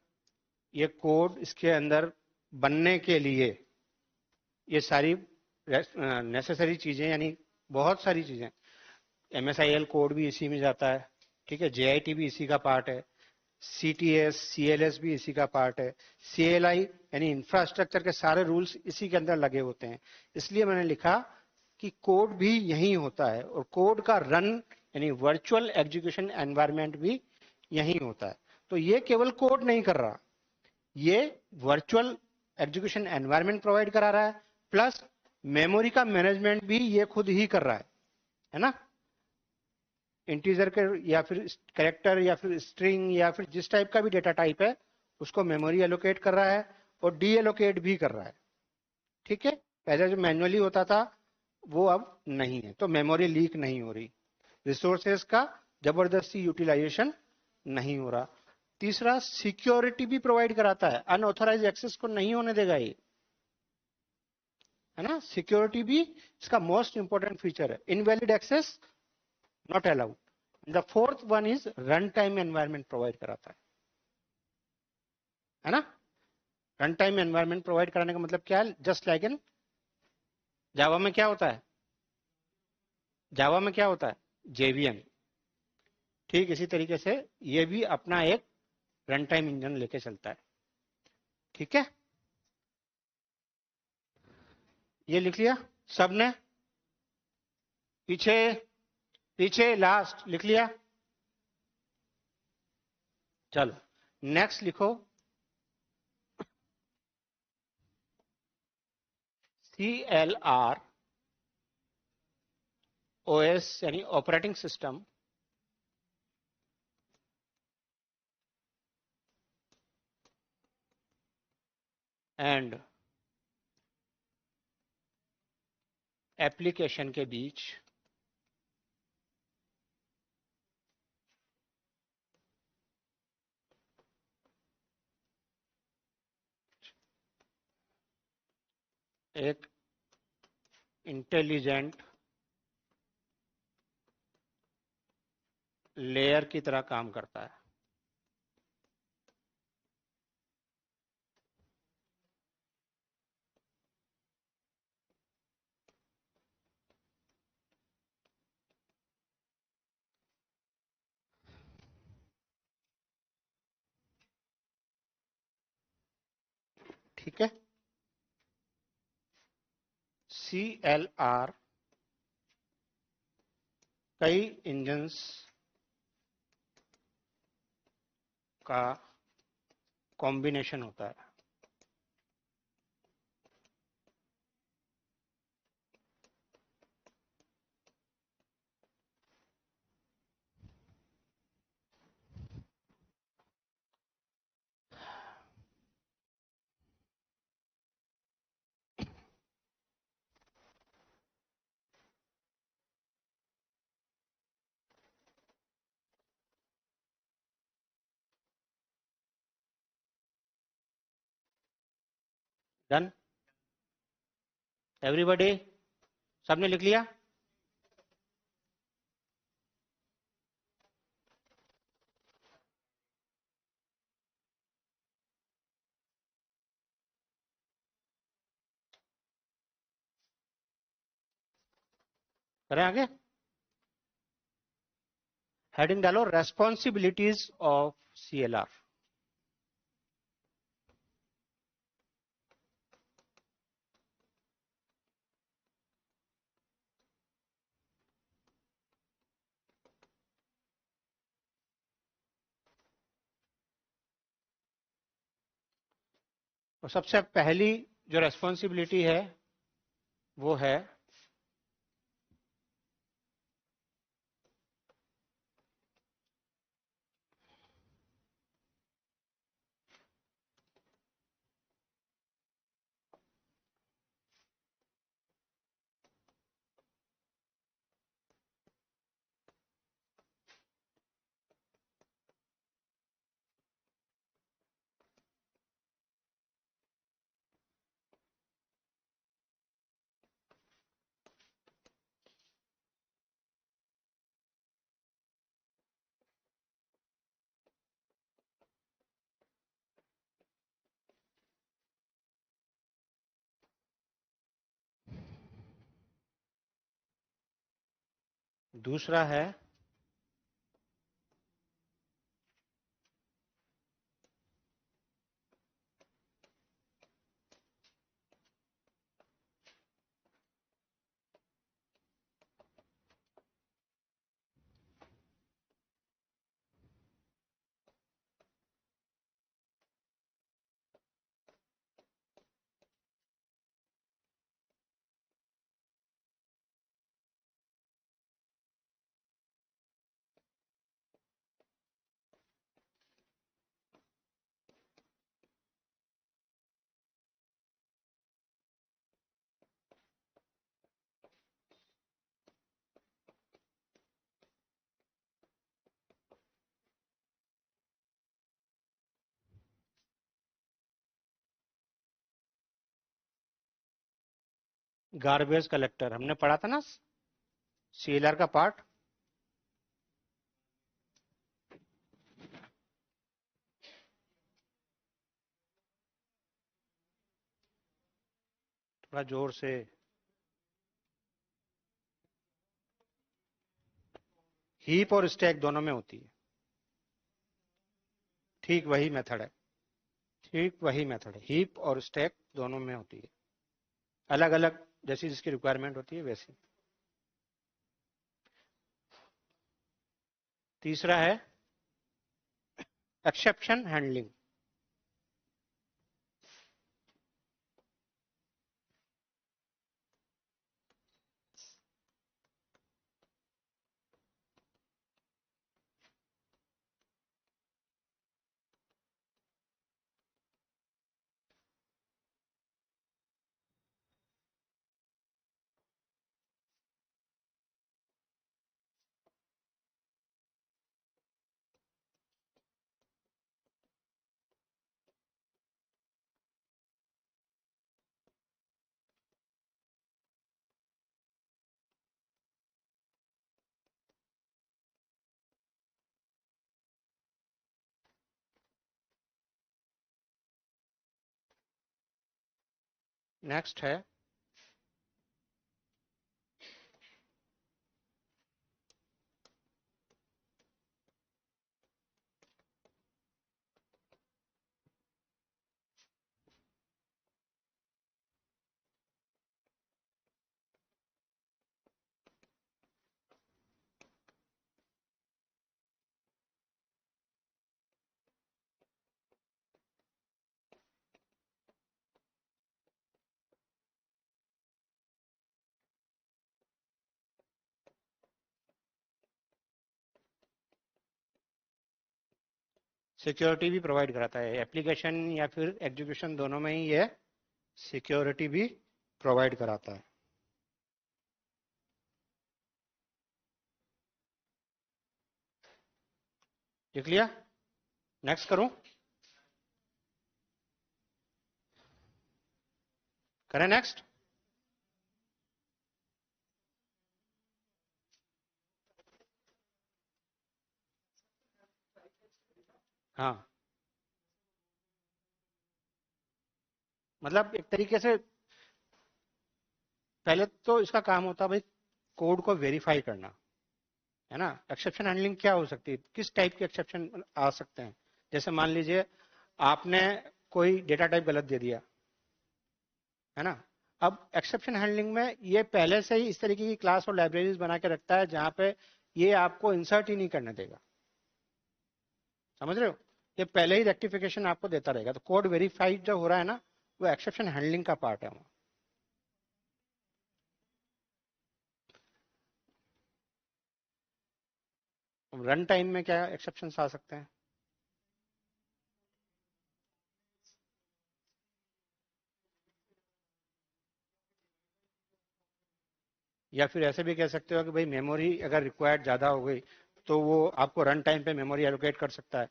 S1: ये कोड इसके अंदर बनने के लिए ये सारी नेसेसरी चीजें, यानी बहुत सारी चीजें, MSIL कोड भी इसी में जाता है, ठीक है, JIT भी इसी का पार्ट है, CTS CLS भी इसी का पार्ट है, CLI यानी इंफ्रास्ट्रक्चर के सारे रूल्स इसी के अंदर लगे होते हैं। इसलिए मैंने लिखा कि कोड भी यही होता है, और कोड का रन यानी वर्चुअल एग्जीक्यूशन एनवायरनमेंट भी यही होता है। तो ये केवल कोड नहीं कर रहा, ये वर्चुअल एग्जीक्यूशन एनवायरनमेंट प्रोवाइड करा रहा है, प्लस मेमोरी का मैनेजमेंट भी ये खुद ही कर रहा है ना? इंटीजर के या फिर कैरेक्टर या फिर स्ट्रिंग या फिर जिस टाइप का भी डेटा टाइप है, उसको मेमोरी एलोकेट कर रहा है और डी एलोकेट भी कर रहा है। ठीक है, पहले जो मैन्युअली होता था वो अब नहीं है, तो मेमोरी लीक नहीं हो रही, रिसोर्सेज का जबरदस्ती यूटिलाइजेशन नहीं हो रहा। तीसरा, सिक्योरिटी भी प्रोवाइड कराता है, अनऑथराइज एक्सेस को नहीं होने देगा ये, है ना? सिक्योरिटी भी इसका मोस्ट इंपोर्टेंट फीचर है। Invalid access not allowed. The fourth one is run time environment provide कराता है ना? रन टाइम एनवायरनमेंट प्रोवाइड कराने का मतलब क्या है? जस्ट लाइक इन जावा में क्या होता है, जावा में क्या होता है, JVM, ठीक इसी तरीके से ये भी अपना एक रन टाइम इंजन लेके चलता है। ठीक है, ये लिख लिया सबने? पीछे पीछे लास्ट लिख लिया? चलो नेक्स्ट लिखो, CLR OS यानी ऑपरेटिंग सिस्टम एंड एप्लीकेशन के बीच एक इंटेलिजेंट लेयर की तरह काम करता है। ठीक है, CLR कई इंजन्स का कॉम्बिनेशन होता है। डन, एवरीबॉडी, सबने लिख लिया? करें आगे? हेडिंग डालो, रेस्पॉन्सिबिलिटीज ऑफ CLR। तो सबसे पहली जो रेस्पॉन्सिबिलिटी है वो है दूसरा है गार्बेज कलेक्टर। हमने पढ़ा था ना CLR का पार्ट। थोड़ा जोर से। हीप और स्टैक दोनों में होती है। ठीक वही मेथड है, ठीक वही मेथड है, हीप और स्टैक दोनों में होती है, अलग अलग जैसी जिसकी रिक्वायरमेंट होती है वैसी। तीसरा है एक्सेप्शन हैंडलिंग। नेक्स्ट है सिक्योरिटी भी प्रोवाइड कराता है, एप्लीकेशन या फिर एग्जीक्यूशन दोनों में ही ये सिक्योरिटी भी प्रोवाइड कराता है। लिख लिया? नेक्स्ट करूं? करें नेक्स्ट? हाँ, मतलब एक तरीके से पहले तो इसका काम होता है भाई कोड को वेरीफाई करना, है ना। एक्सेप्शन हैंडलिंग क्या हो सकती है, किस टाइप के एक्सेप्शन आ सकते हैं? जैसे मान लीजिए आपने कोई डेटा टाइप गलत दे दिया, है ना। अब एक्सेप्शन हैंडलिंग में ये पहले से ही इस तरीके की क्लास और लाइब्रेरीज बना के रखता है जहां पे ये आपको इंसर्ट ही नहीं करने देगा, समझ रहे हो। ये पहले ही रेक्टिफिकेशन आपको देता रहेगा, तो कोड वेरीफाइड जो हो रहा है ना, वो एक्सेप्शन हैंडलिंग का पार्ट है वो। रन टाइम में क्या एक्सेप्शन आ सकते हैं? या फिर ऐसे भी कह सकते हो कि भाई मेमोरी अगर रिक्वायर्ड ज्यादा हो गई तो वो आपको रन टाइम पे मेमोरी एलोकेट कर सकता है।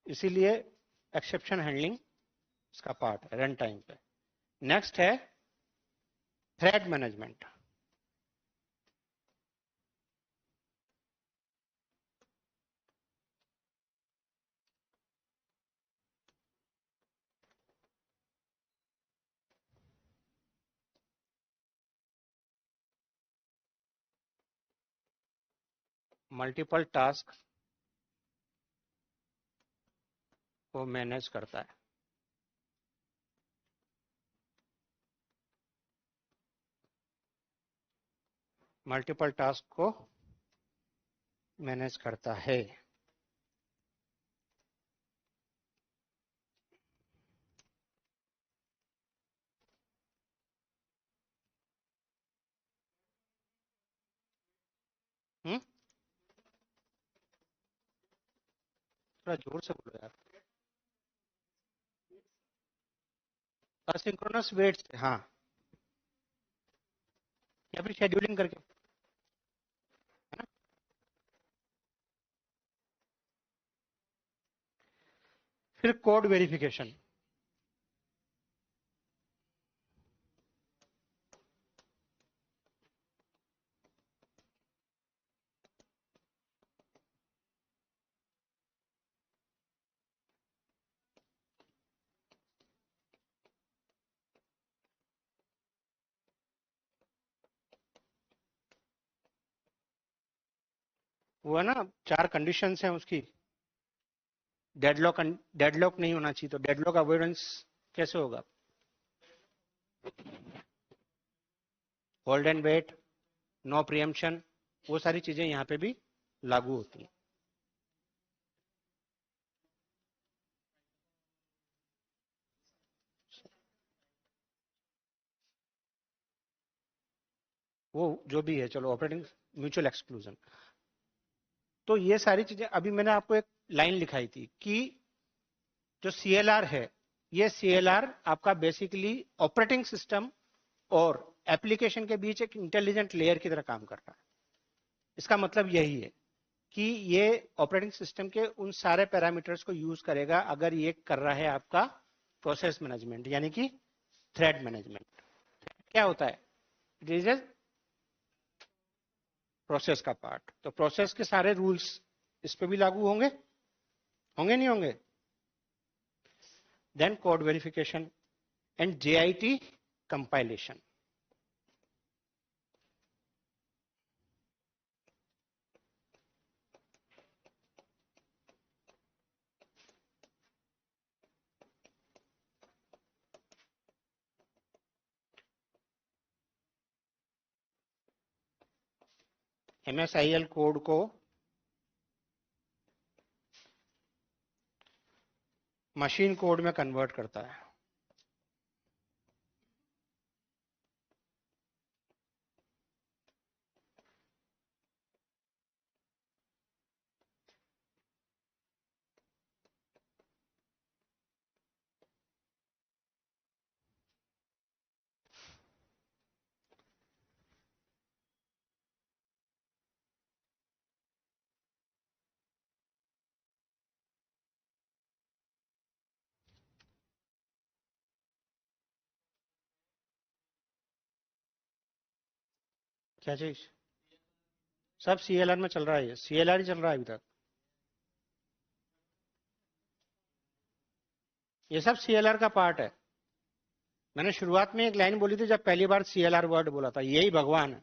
S1: इसीलिए एक्सेप्शन हैंडलिंग इसका पार्ट है रन टाइम पे। नेक्स्ट है थ्रेड मैनेजमेंट। मल्टीपल टास्क को मैनेज करता है। मल्टीपल टास्क को मैनेज करता है। थोड़ा जोर से बोलो यार। असिंक्रोनस वेट से, हाँ, या फिर शेड्यूलिंग करके, है ना। फिर कोड वेरिफिकेशन। वो है ना, 4 कंडीशंस हैं उसकी। डेडलॉक, डेडलॉक नहीं होना चाहिए, तो डेडलॉक अवॉइडेंस कैसे होगा? Hold and wait, no preemption, वो सारी चीजें यहाँ पे भी लागू होती हैं। वो जो भी है, चलो, ऑपरेटिंग म्यूचुअल एक्सक्लूजन। तो ये सारी चीजें अभी मैंने आपको एक लाइन लिखाई थी कि जो सीएलआर है, ये सीएलआर आपका बेसिकली ऑपरेटिंग सिस्टम और एप्लीकेशन के बीच एक इंटेलिजेंट लेयर की तरह काम कर रहा है। इसका मतलब यही है कि ये ऑपरेटिंग सिस्टम के उन सारे पैरामीटर्स को यूज करेगा अगर ये कर रहा है आपका प्रोसेस मैनेजमेंट, यानी कि थ्रेड मैनेजमेंट। क्या होता है? इट इज ए प्रोसेस का पार्ट, तो प्रोसेस के सारे रूल्स इस पे भी लागू होंगे होंगे नहीं होंगे? Then code verification and JIT compilation. MSIL code को मशीन कोड में कन्वर्ट करता है. क्या चीज? सब CLR में चल रहा है. CLR ही चल रहा है अभी तक. ये सब CLR का पार्ट है. मैंने शुरुआत में एक लाइन बोली थी जब पहली बार CLR वर्ड बोला था, यही भगवान है.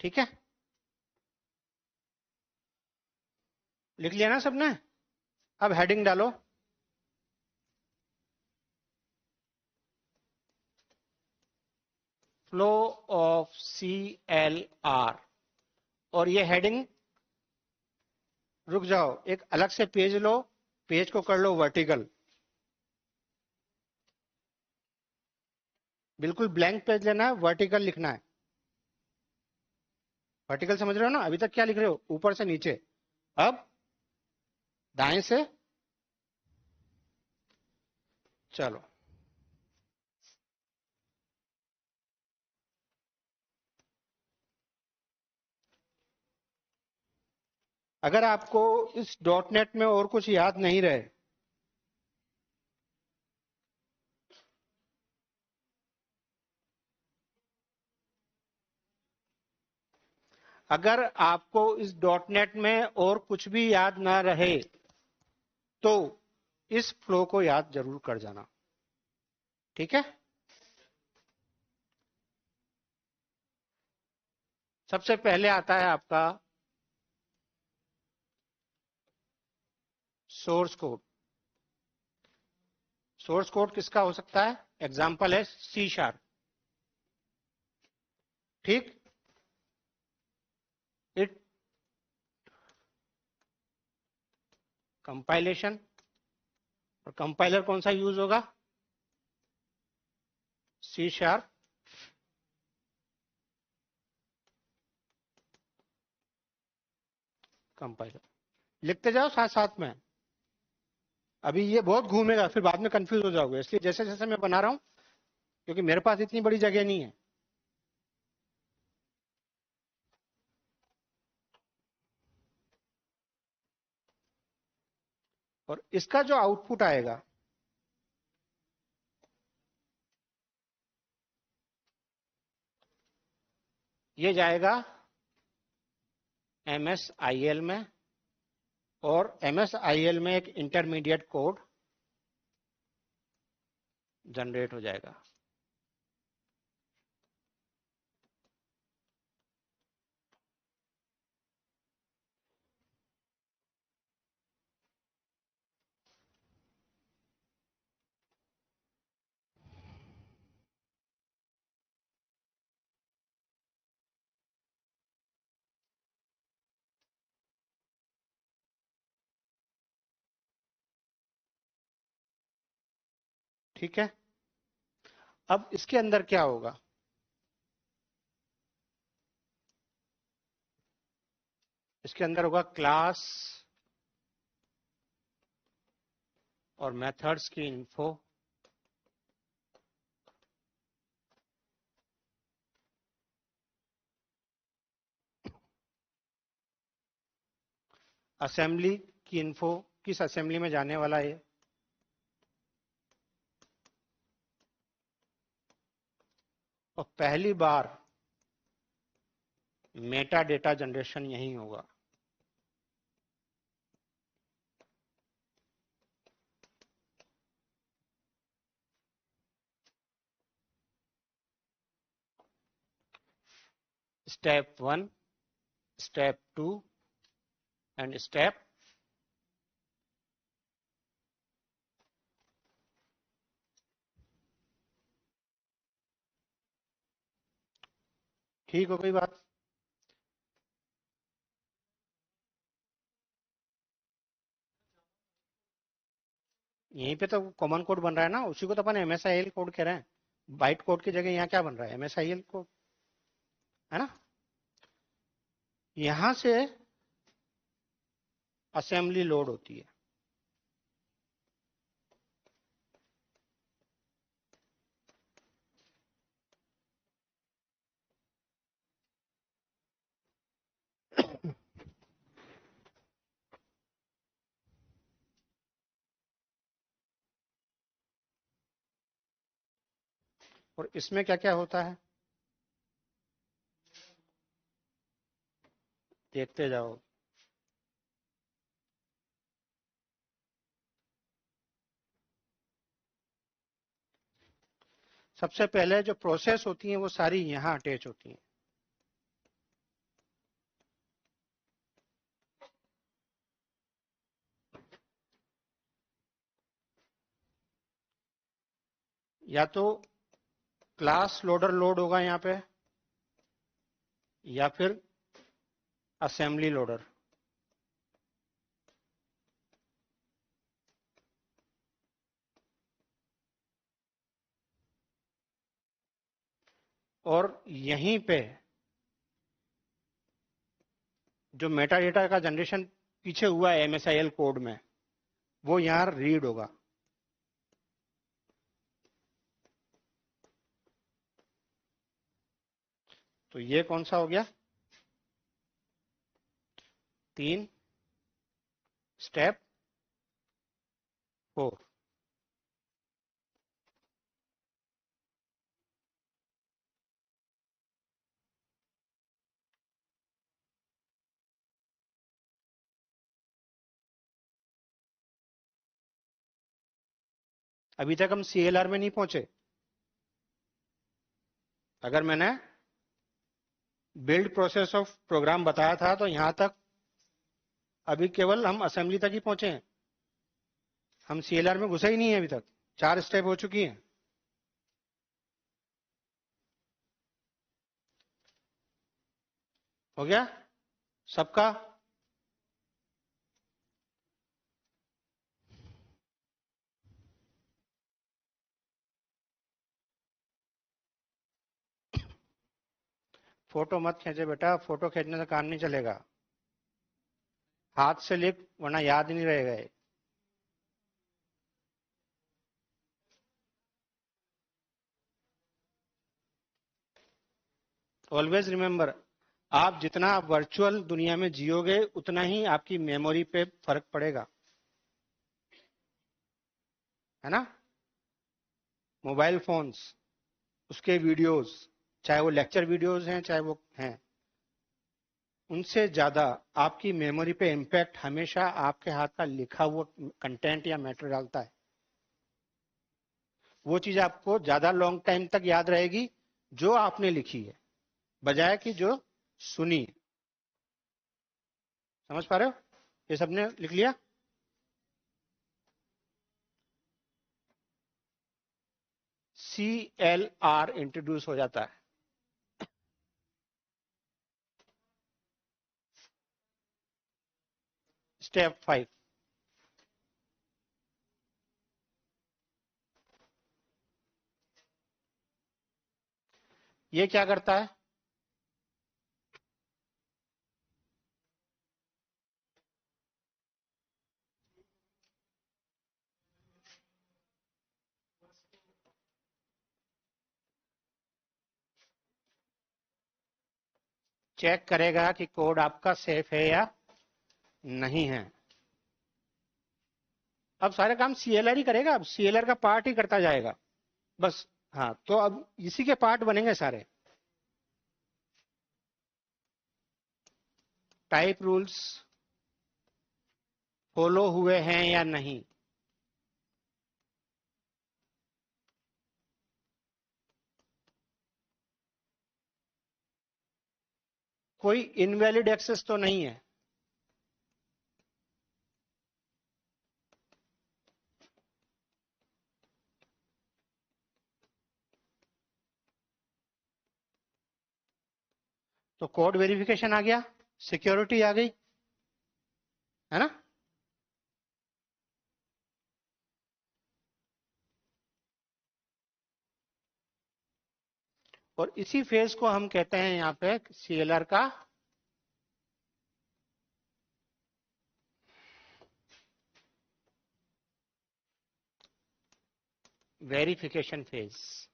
S1: ठीक है, लिख लिया ना सबने? अब हेडिंग डालो. Flow of CLR. और ये हेडिंग, रुक जाओ, एक अलग से पेज लो, पेज को कर लो वर्टिकल. बिल्कुल ब्लैंक पेज लेना है, वर्टिकल लिखना है. वर्टिकल समझ रहे हो ना? अभी तक क्या लिख रहे हो? ऊपर से नीचे. अब दाएं से. चलो, अगर आपको इस .NET में और कुछ याद नहीं रहे, अगर आपको इस .NET में और कुछ भी याद ना रहे तो इस फ्लो को याद जरूर कर जाना. ठीक है? सबसे पहले आता है आपका सोर्स कोड. सोर्स कोड किसका हो सकता है? एग्जाम्पल है C#. ठीक. It compilation. और कंपाइलर कौन सा यूज होगा? C# compiler. लिखते जाओ साथ साथ में. अभी ये बहुत घूमेगा, फिर बाद में कंफ्यूज हो जाओगे, इसलिए जैसे जैसे मैं बना रहा हूं, क्योंकि मेरे पास इतनी बड़ी जगह नहीं है. और इसका जो आउटपुट आएगा, ये जाएगा MSIL में. और MSIL में एक इंटरमीडिएट कोड जनरेट हो जाएगा. ठीक है? अब इसके अंदर क्या होगा? इसके अंदर होगा क्लास और मेथड्स की इन्फो. असेंबली की इन्फो, किस असेंबली में जाने वाला है. और पहली बार मेटा डेटा जनरेशन यही होगा. step 1, step 2 and step ठीक हो गई बात। यहीं पे तो कॉमन कोड बन रहा है ना, उसी को तो अपन MSIL कोड कह रहे हैं। बाइट कोड की जगह यहाँ क्या बन रहा है, MSIL कोड, है ना। यहां से असेंबली लोड होती है। और इसमें क्या क्या होता है देखते जाओ। सबसे पहले जो प्रोसेस होती है वो सारी यहाँ अटैच होती हैं। या तो क्लास लोडर लोड होगा यहाँ पे, या फिर असेंबली लोडर। और यहीं पे जो मेटा डेटा का जनरेशन पीछे हुआ है MSIL कोड में, वो यहाँ रीड होगा। तो ये कौन सा हो गया, 3 स्टेप 4। अभी तक हम CLR में नहीं पहुंचे। अगर मैंने बिल्ड प्रोसेस ऑफ प्रोग्राम बताया था तो यहां तक अभी केवल हम असेंबली तक ही पहुंचे हैं। हम CLR में घुसे ही नहीं है अभी तक। 4 स्टेप हो चुकी हैं। हो गया सबका। फोटो मत खींचे बेटा, फोटो खींचने से काम नहीं चलेगा। हाथ से लिख वरना याद नहीं रहेगा। ऑलवेज रिमेंबर, आप जितना वर्चुअल दुनिया में जियोगे उतना ही आपकी मेमोरी पे फर्क पड़ेगा, है ना। मोबाइल फोन्स, उसके वीडियोस, चाहे वो लेक्चर वीडियोस हैं चाहे वो हैं, उनसे ज्यादा आपकी मेमोरी पे इम्पैक्ट हमेशा आपके हाथ का लिखा हुआ कंटेंट या मैटर डालता है। वो चीज आपको ज्यादा लॉन्ग टाइम तक याद रहेगी जो आपने लिखी है, बजाय कि जो सुनी है। समझ पा रहे हो, ये सबने लिख लिया। CLR इंट्रोड्यूस हो जाता है। स्टेप 5, ये क्या करता है, चेक करेगा कि कोड आपका सेफ है या नहीं है। अब सारे काम CLR ही करेगा, अब CLR का पार्ट ही करता जाएगा बस। हाँ, तो अब इसी के पार्ट बनेंगे सारे। टाइप रूल्स फॉलो हुए हैं या नहीं, कोई इनवैलिड एक्सेस तो नहीं है। तो कोड वेरिफिकेशन आ गया, सिक्योरिटी आ गई, है ना। और इसी फेज को हम कहते हैं यहां पे CLR का verification phase.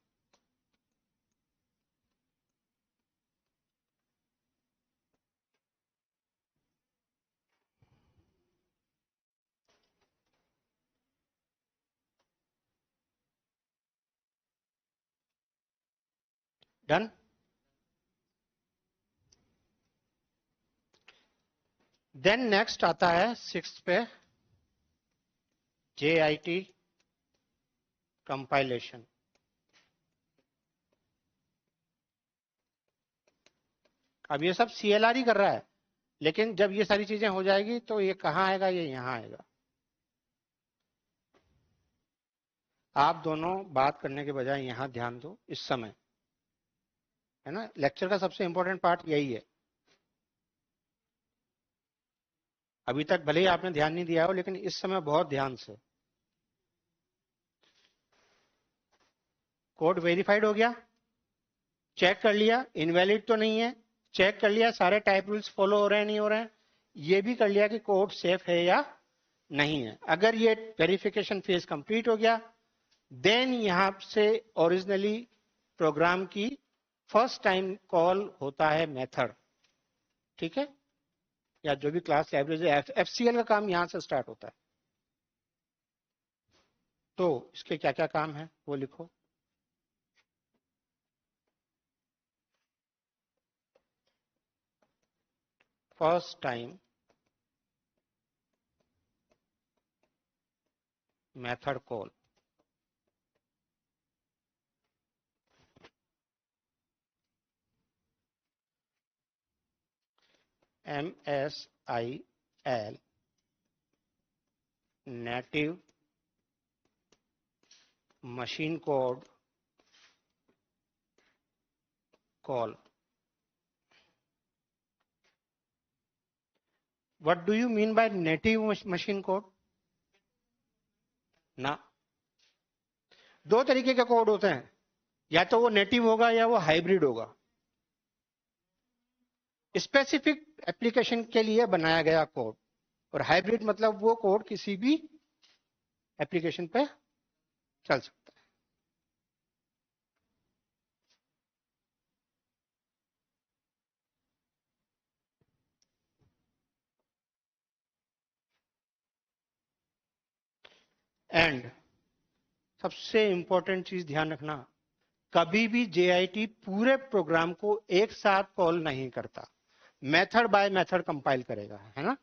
S1: Done. Then next आता है 6 पे JIT कंपाइलेशन। अब ये सब CLR ही कर रहा है, लेकिन जब ये सारी चीजें हो जाएगी तो ये कहां आएगा, ये यहां आएगा। आप दोनों बात करने के बजाय यहां ध्यान दो इस समय, है ना। लेक्चर का सबसे इंपॉर्टेंट पार्ट यही है। अभी तक भले ही आपने ध्यान नहीं दिया हो, लेकिन इस समय बहुत ध्यान से। कोड वेरीफाइड हो गया, चेक कर लिया इनवैलिड तो नहीं है, चेक कर लिया सारे टाइप रूल्स फॉलो हो रहे हैं नहीं हो रहे हैं, ये भी कर लिया कि कोड सेफ है या नहीं है। अगर ये वेरिफिकेशन फेज कंप्लीट हो गया, देन यहां से ओरिजिनली प्रोग्राम की फर्स्ट टाइम कॉल होता है मेथड, ठीक है, या जो भी क्लास लाइब्रेरी FCL का काम यहां से स्टार्ट होता है। तो इसके क्या क्या काम है वो लिखो। First time method call, MSIL native machine code call. What do you mean by native machine code? ना, दो तरीके के कोड होते हैं, या तो वो नेटिव होगा या वो हाइब्रिड होगा। स्पेसिफिक एप्लीकेशन के लिए बनाया गया कोड, और हाइब्रिड मतलब वो कोड किसी भी एप्लीकेशन पे चल सकता है। एंड सबसे इंपॉर्टेंट चीज ध्यान रखना, कभी भी JIT पूरे प्रोग्राम को एक साथ कॉल नहीं करता, मेथड बाय मेथड कंपाइल करेगा, है ना।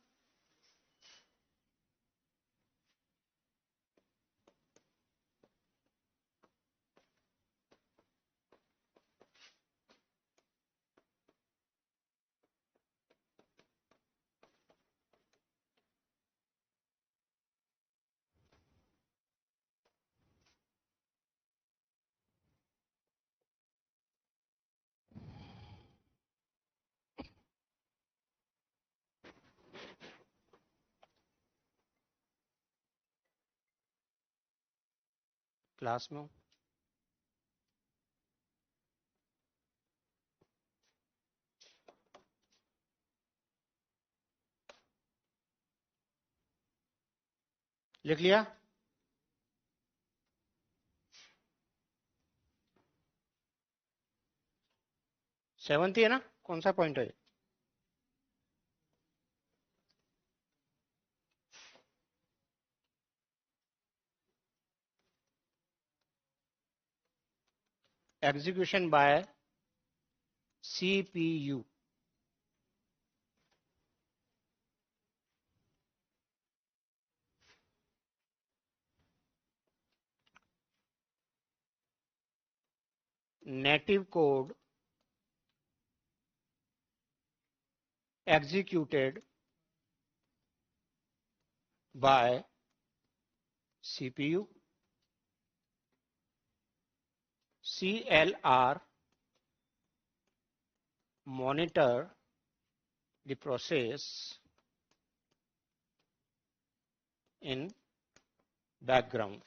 S1: क्लास में हूं। लिख लिया? 7th है ना, कौन सा पॉइंट है? Execution by CPU। Native code executed by CPU. CLR monitor the process in background.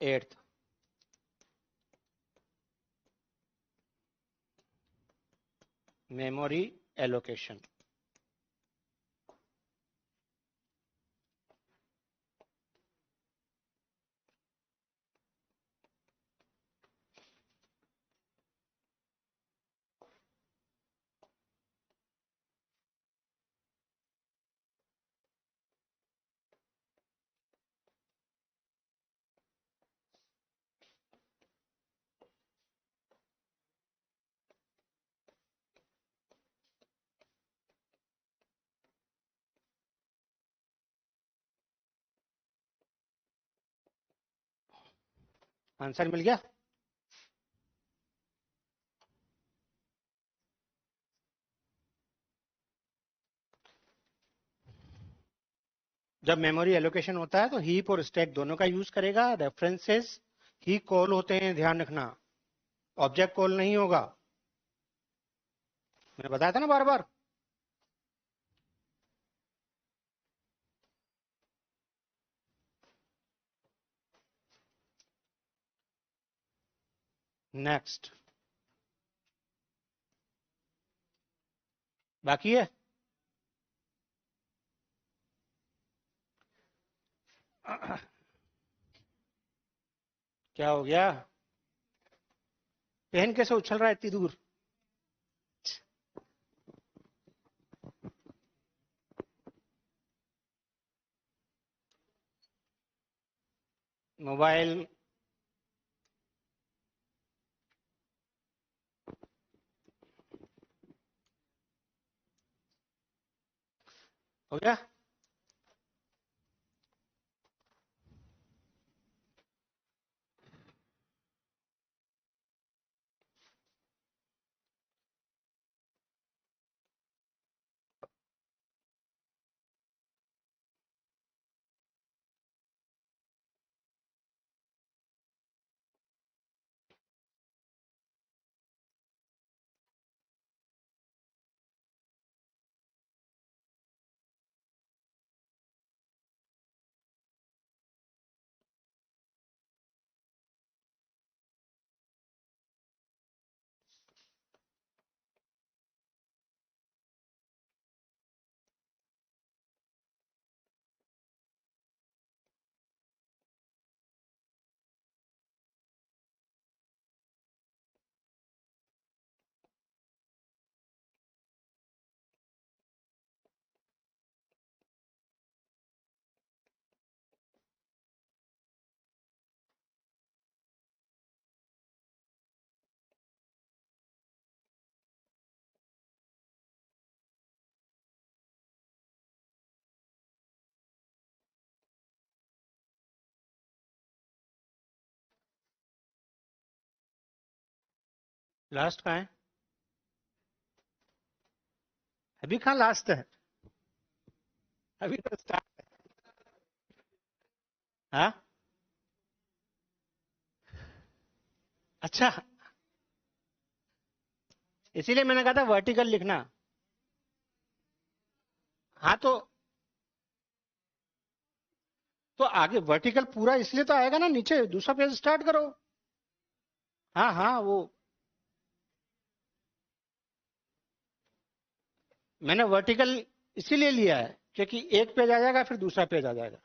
S1: Eighth, memory allocation. Answer मिल गया? जब मेमोरी एलोकेशन होता है तो हीप और स्टैक दोनों का यूज करेगा। रेफरेंसेस ही कॉल होते हैं, ध्यान रखना, ऑब्जेक्ट कॉल नहीं होगा। मैंने बताया था ना बार बार। नेक्स्ट, बाकी है? क्या हो गया? पेन कैसे उछल रहा है इतनी दूर? मोबाइल हो गया? लास्ट कहाँ है? अभी कहाँ लास्ट है? अभी तो स्टार्ट है। हाँ, अच्छा, इसीलिए मैंने कहा था वर्टिकल लिखना। हाँ, तो आगे वर्टिकल पूरा इसलिए तो आएगा ना, नीचे दूसरा पेज स्टार्ट करो। हाँ हाँ, वो मैंने वर्टिकल इसीलिए लिया है क्योंकि एक पेज आ जाएगा फिर दूसरा पेज आ जाएगा।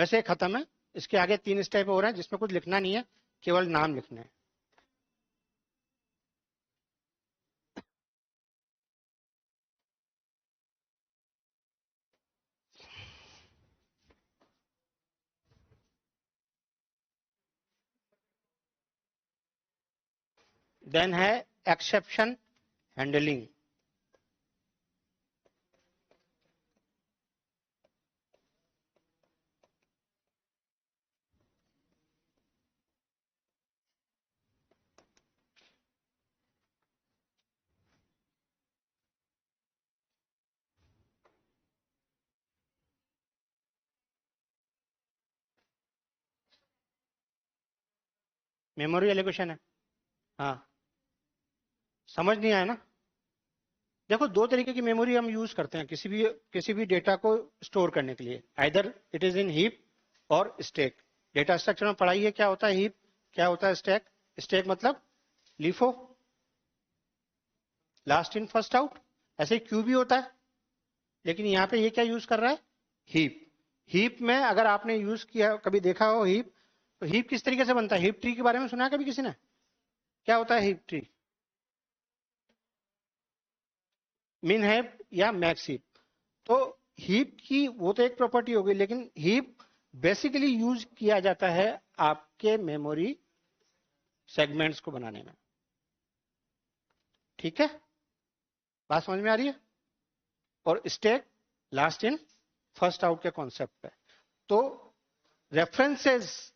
S1: वैसे खत्म है। इसके आगे 3 स्टेप हो रहे हैं जिसमें कुछ लिखना नहीं है, केवल नाम लिखने हैं। देन है एक्सेप्शन हैंडलिंग। मेमोरी एलोकेशन है। हाँ, समझ नहीं आया ना? देखो, 2 तरीके की मेमोरी हम यूज करते हैं किसी भी डेटा को स्टोर करने के लिए। Either it is in heap और स्टैक। डेटा स्ट्रक्चर में पढ़ाई है क्या होता है हीप, क्या होता है स्टैक। स्टैक मतलब LIFO, last in first out. ऐसे ही क्यू भी होता है, लेकिन यहाँ पे ये क्या यूज कर रहा है, हीप। हीप में अगर आपने यूज किया, कभी देखा हो हीप, तो हीप किस तरीके से बनता है? हीप ट्री के बारे में सुना है कभी किसी ने? क्या होता है हीप ट्री? मिन हीप या मैक्स हीप। तो हीप की वो तो एक प्रॉपर्टी हो गई, लेकिन हीप बेसिकली यूज किया जाता है आपके मेमोरी सेगमेंट्स को बनाने में। ठीक है, बात समझ में आ रही है? और stack last in first out के कॉन्सेप्ट पे। तो रेफरेंसेस,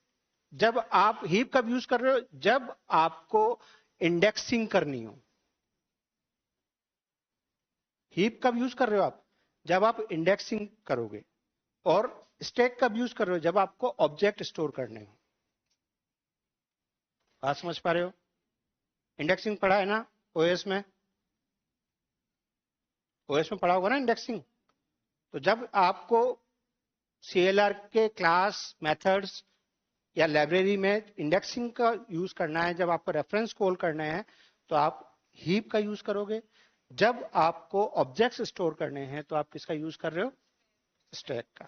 S1: जब आप हीप कब यूज कर रहे हो? जब आपको इंडेक्सिंग करनी हो। हीप कब यूज कर रहे हो आप? जब आप इंडेक्सिंग करोगे। और स्टैक कब यूज कर रहे हो? जब आपको ऑब्जेक्ट स्टोर करने हो। बात समझ पा रहे हो? इंडेक्सिंग पढ़ा है ना ओएस में? ओएस में पढ़ा होगा ना इंडेक्सिंग। तो जब आपको सीएलआर के क्लास मेथड्स या लाइब्रेरी में इंडेक्सिंग का यूज करना है, जब आपको रेफरेंस कॉल करना है, तो आप हीप का यूज करोगे। जब आपको ऑब्जेक्ट्स स्टोर करने हैं तो आप किसका यूज कर रहे हो? स्टैक का।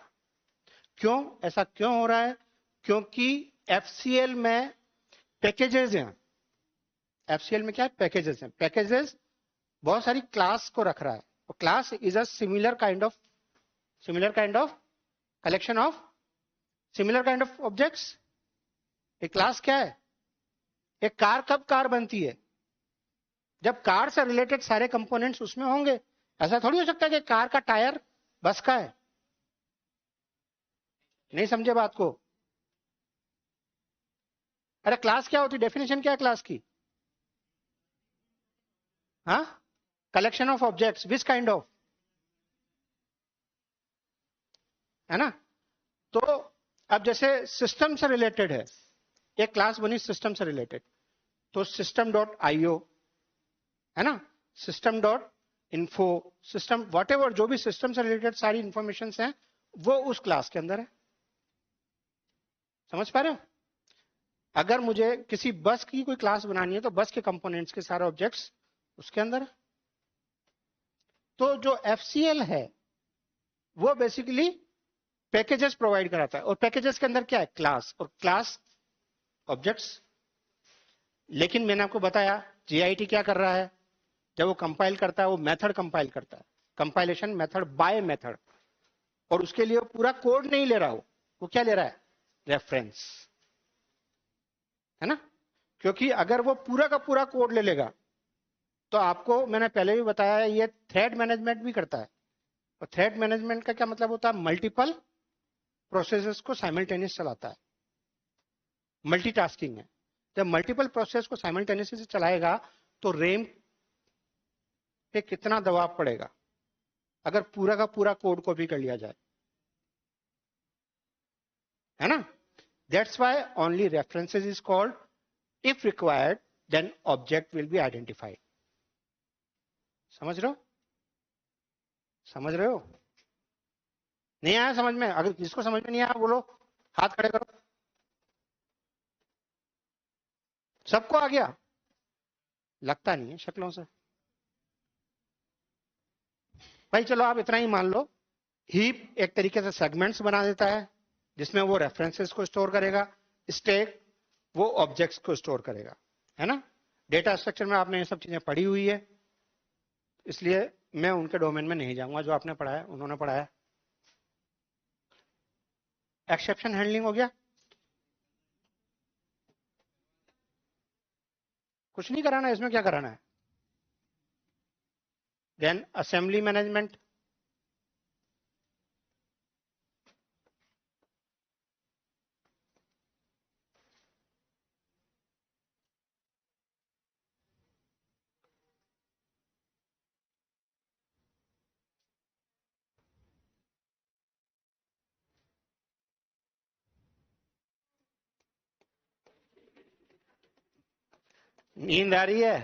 S1: क्यों ऐसा क्यों हो रहा है? क्योंकि एफसीएल में पैकेजेस हैं। एफसीएल में क्या है? पैकेजेस हैं। पैकेजेस बहुत सारी क्लास को रख रहा है, और class is a similar kind of collection of similar kind of objects. एक क्लास क्या है? एक कार कब कार बनती है? जब कार से रिलेटेड सारे कंपोनेंट्स उसमें होंगे। ऐसा थोड़ी हो सकता है कि कार का टायर बस का है। नहीं समझे बात को? अरे क्लास क्या होती है? डेफिनेशन क्या है क्लास की? हाँ, collection of objects. Which kind of, है ना? तो अब जैसे सिस्टम से रिलेटेड है, एक क्लास बनी सिस्टम से रिलेटेड, तो सिस्टम डॉट आईओ, है ना, system dot info, system what ever, जो भी सिस्टम से रिलेटेड सारी इंफॉर्मेशन हैं वो उस क्लास के अंदर है। समझ पा रहे हो? अगर मुझे किसी बस की कोई क्लास बनानी है तो बस के कंपोनेंट्स के सारे ऑब्जेक्ट्स उसके अंदर है। तो जो एफसीएल है वो बेसिकली पैकेजेस प्रोवाइड कराता है, और पैकेजेस के अंदर क्या है? क्लास, और क्लास ऑब्जेक्ट्स। लेकिन मैंने आपको बताया जीआईटी क्या कर रहा है? जब वो कंपाइल करता है, वो मेथड कंपाइल करता है, कंपाइलेशन मेथड बाय मेथड। और उसके लिए वो पूरा कोड नहीं ले रहा हो, वो क्या ले रहा है? रेफरेंस, है ना? क्योंकि अगर वो पूरा का पूरा कोड ले लेगा तो आपको, मैंने पहले भी बताया, ये थ्रेड मैनेजमेंट भी करता है। और थ्रेड मैनेजमेंट का क्या मतलब होता है? मल्टीपल प्रोसेसेस को साइमल्टेनियस चलाता है, मल्टीटास्किंग है। जब मल्टीपल प्रोसेस को साइमल्टेनियसली चलाएगा तो रेम पे कितना दबाव पड़ेगा अगर पूरा का पूरा कोड कॉपी कर लिया जाए, है ना? That's why only references is called, if required then object will be identified. समझ रहे हो? समझ रहे हो? नहीं आया समझ में? अगर जिसको समझ में नहीं आया बोलो, हाथ खड़े करो। सबको आ गया? लगता नहीं है शक्लों से। भाई चलो आप इतना ही मान लो, हीप एक तरीके से सेगमेंट्स बना देता है, जिसमें वो रेफरेंसेस को स्टोर करेगा, स्टैक वो ऑब्जेक्ट्स को स्टोर करेगा, है ना। डेटा स्ट्रक्चर में आपने ये सब चीजें पढ़ी हुई है, इसलिए मैं उनके डोमेन में नहीं जाऊंगा, जो आपने पढ़ा है उन्होंने पढ़ाया। एक्सेप्शन हैंडलिंग हो गया, कुछ नहीं कराना है इसमें, क्या कराना है। देन असेंबली मैनेजमेंट, नींद आ रही है।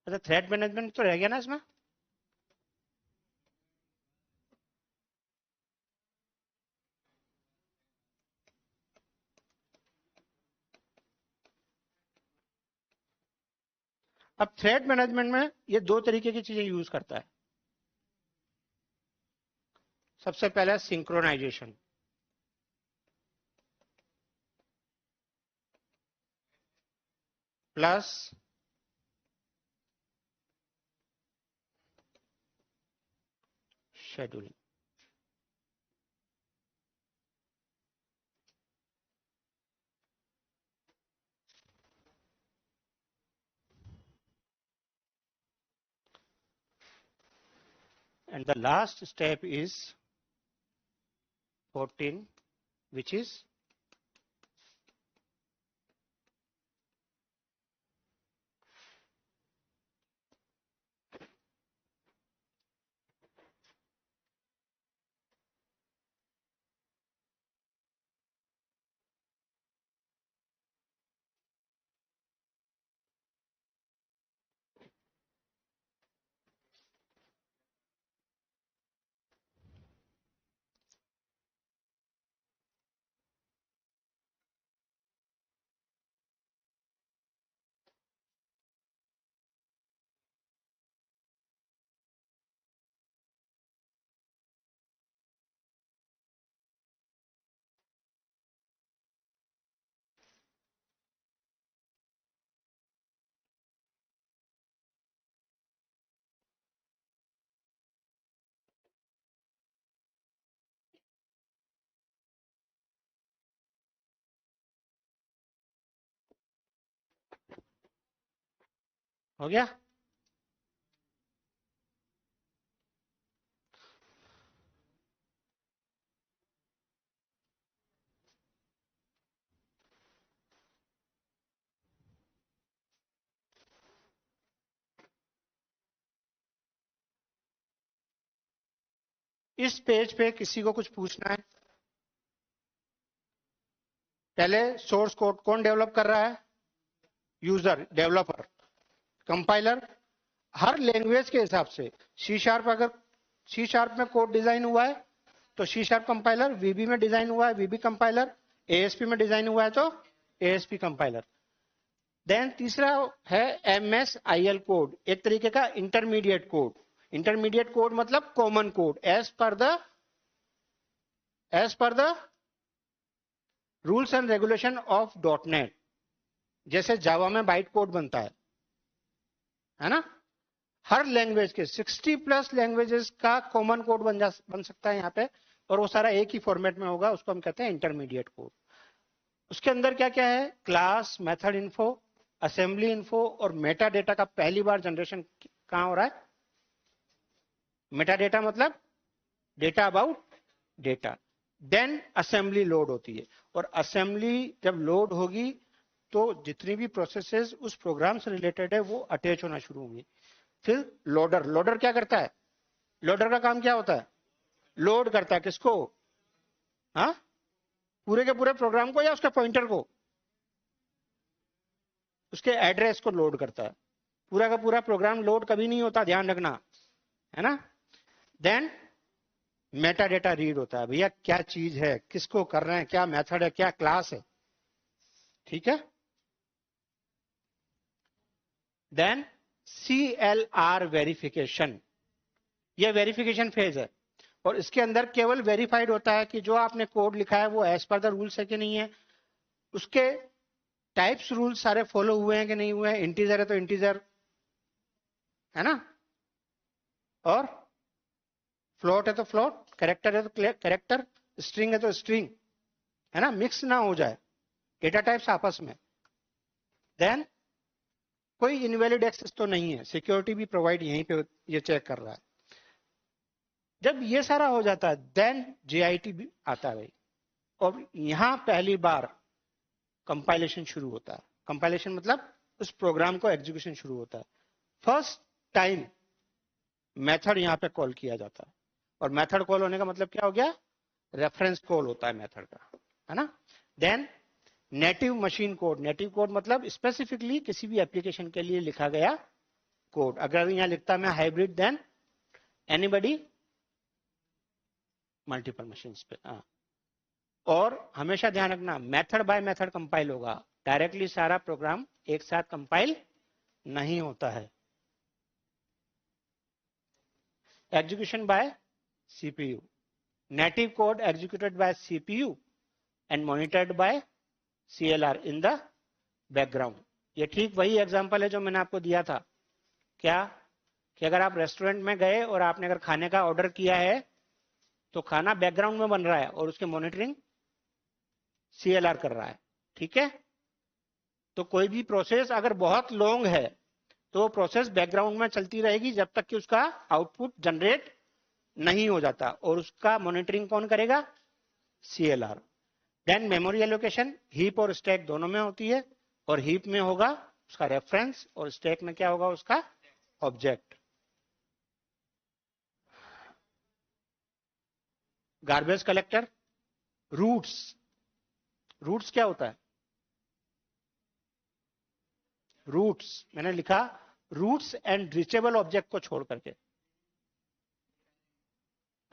S1: अच्छा, थ्रेट मैनेजमेंट तो रह गया ना इसमें। अब थ्रेट मैनेजमेंट में ये दो तरीके की चीजें यूज करता है। सबसे पहले synchronisation, plus scheduling. And the last step is 14, which is हो गया। इस पेज पे किसी को कुछ पूछना है? पहले सोर्स कोड कौन डेवलप कर रहा है? User, developer, compiler. हर लैंग्वेज के हिसाब से सी शार्प, अगर सी शार्प में कोड डिजाइन हुआ है तो सी शार्प कंपाइलर, वीबी में डिजाइन हुआ है वीबी कंपाइलर, एएसपी में डिजाइन हुआ है तो एएसपी कंपाइलर। देन तीसरा है एमएसआईएल कोड, एक तरीके का इंटरमीडिएट कोड। इंटरमीडिएट कोड मतलब common code as per the rules and regulation of .NET। जैसे जावा में बाइट कोड बनता है ना। हर लैंग्वेज के 60+ लैंग्वेजेस का कॉमन कोड बन सकता है यहाँ पे, और वो सारा एक ही फॉर्मेट में होगा, उसको हम कहते हैं इंटरमीडिएट कोड। उसके अंदर क्या क्या है? Class, method info, assembly info और मेटा डेटा का पहली बार जनरेशन कहाँ हो रहा है? मेटा डेटा मतलब data about data. Then assembly load होती है, और असेंबली जब लोड होगी तो जितनी भी प्रोसेसेस उस प्रोग्राम से रिलेटेड है वो अटैच होना शुरू होंगी। फिर लोडर, लोडर क्या करता है? लोडर का काम क्या होता है? लोड करता है किसको? हाँ, पूरे के पूरे प्रोग्राम को या उसके पॉइंटर को? उसके एड्रेस को लोड करता है। पूरा का पूरा प्रोग्राम लोड कभी नहीं होता, ध्यान रखना, है ना। देन मेटा डेटा रीड होता है, भैया क्या चीज है, किसको कर रहे हैं, क्या मेथड है, क्या क्लास है, ठीक है। देन CLR वेरिफिकेशन, ये वेरिफिकेशन फेज है, और इसके अंदर केवल वेरीफाइड होता है कि जो आपने कोड लिखा है वो एज पर द रूल्स है कि नहीं है, उसके टाइप्स रूल्स सारे फॉलो हुए हैं कि नहीं हुए हैं, इंटीजर है तो इंटीजर, है ना, और फ्लोट है तो फ्लोट, कैरेक्टर है तो कैरेक्टर, स्ट्रिंग है तो स्ट्रिंग, है ना, मिक्स ना हो जाए डेटा टाइप्स आपस में। देन कोई इनवैलिड एक्सेस तो नहीं है, सिक्योरिटी भी प्रोवाइड यहीं पे ये चेक कर रहा है। जब ये सारा हो जाता है देन JIT भी आता है भाई, और यहां पहली बार कंपाइलेशन शुरू होता है। कंपाइलेशन मतलब उस प्रोग्राम को एग्जीक्यूशन शुरू होता है। फर्स्ट टाइम मेथड यहां पे कॉल किया जाता है, और मेथड कॉल होने का मतलब क्या हो गया, रेफरेंस कॉल होता है मेथड का, है ना। Then native machine code, native code मतलब स्पेसिफिकली किसी भी एप्लीकेशन के लिए लिखा गया कोड। अगर यहां लिखता मैं hybrid, then anybody multiple machine पे। और हमेशा ध्यान रखना मेथड बाय मेथड कंपाइल होगा, डायरेक्टली सारा प्रोग्राम एक साथ कंपाइल नहीं होता है। Execution by CPU, native code executed by CPU and monitored by CLR in the background. ये ठीक वही एग्जांपल है जो मैंने आपको दिया था, क्या कि अगर आप रेस्टोरेंट में गए और आपने अगर खाने का ऑर्डर किया है तो खाना बैकग्राउंड में बन रहा है और उसकी मॉनिटरिंग CLR कर रहा है, ठीक है। तो कोई भी प्रोसेस अगर बहुत लॉन्ग है तो प्रोसेस बैकग्राउंड में चलती रहेगी जब तक कि उसका आउटपुट जनरेट नहीं हो जाता, और उसका मॉनिटरिंग कौन करेगा, CLR। Then memory allocation heap और स्टैक दोनों में होती है, और हीप में होगा उसका रेफरेंस और स्टैक में क्या होगा, उसका object. Garbage collector, roots, roots क्या होता है, रूट्स मैंने लिखा रूट्स एंड रीचेबल ऑब्जेक्ट को छोड़ करके,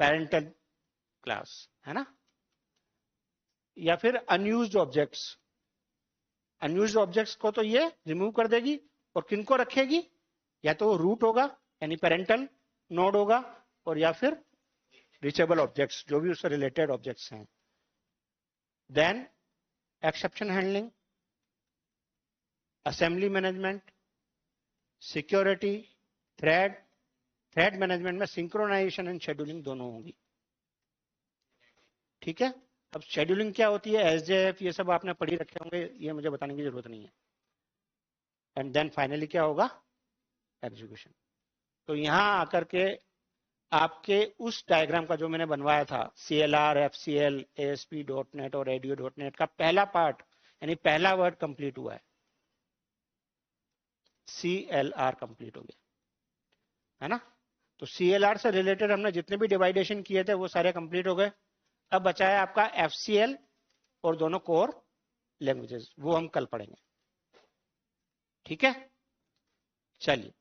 S1: पेरेंटल क्लास, है ना, या फिर अनयूज्ड ऑब्जेक्ट्स। अनयूज्ड ऑब्जेक्ट्स को तो ये रिमूव कर देगी, और किनको रखेगी, या तो रूट होगा यानी पेरेंटल नोड होगा, और या फिर रीचेबल ऑब्जेक्ट्स जो भी उससे रिलेटेड ऑब्जेक्ट्स हैं। Then exception handling, assembly management, security, thread, thread management में सिंक्रोनाइजेशन एंड शेड्यूलिंग दोनों होंगी, ठीक है। अब शेड्यूलिंग क्या होती है, SJF, ये सब आपने पढ़ी रखे होंगे, ये मुझे बताने की जरूरत नहीं है। एंड देन फाइनली क्या होगा, एग्जीक्यूशन। तो यहां आकर के आपके उस डायग्राम का जो मैंने बनवाया था, CLR, FCL, ASP.NET और Radio.NET का पहला पार्ट यानी पहला वर्ड कंप्लीट हुआ है, CLR कंप्लीट हो गया, है ना। तो CLR से रिलेटेड हमने जितने भी डिवाइडेशन किए थे वो सारे कंप्लीट हो गए। अब बचा है आपका FCL और दोनों कोर लैंग्वेजेस, वो हम कल पढ़ेंगे, ठीक है। चलिए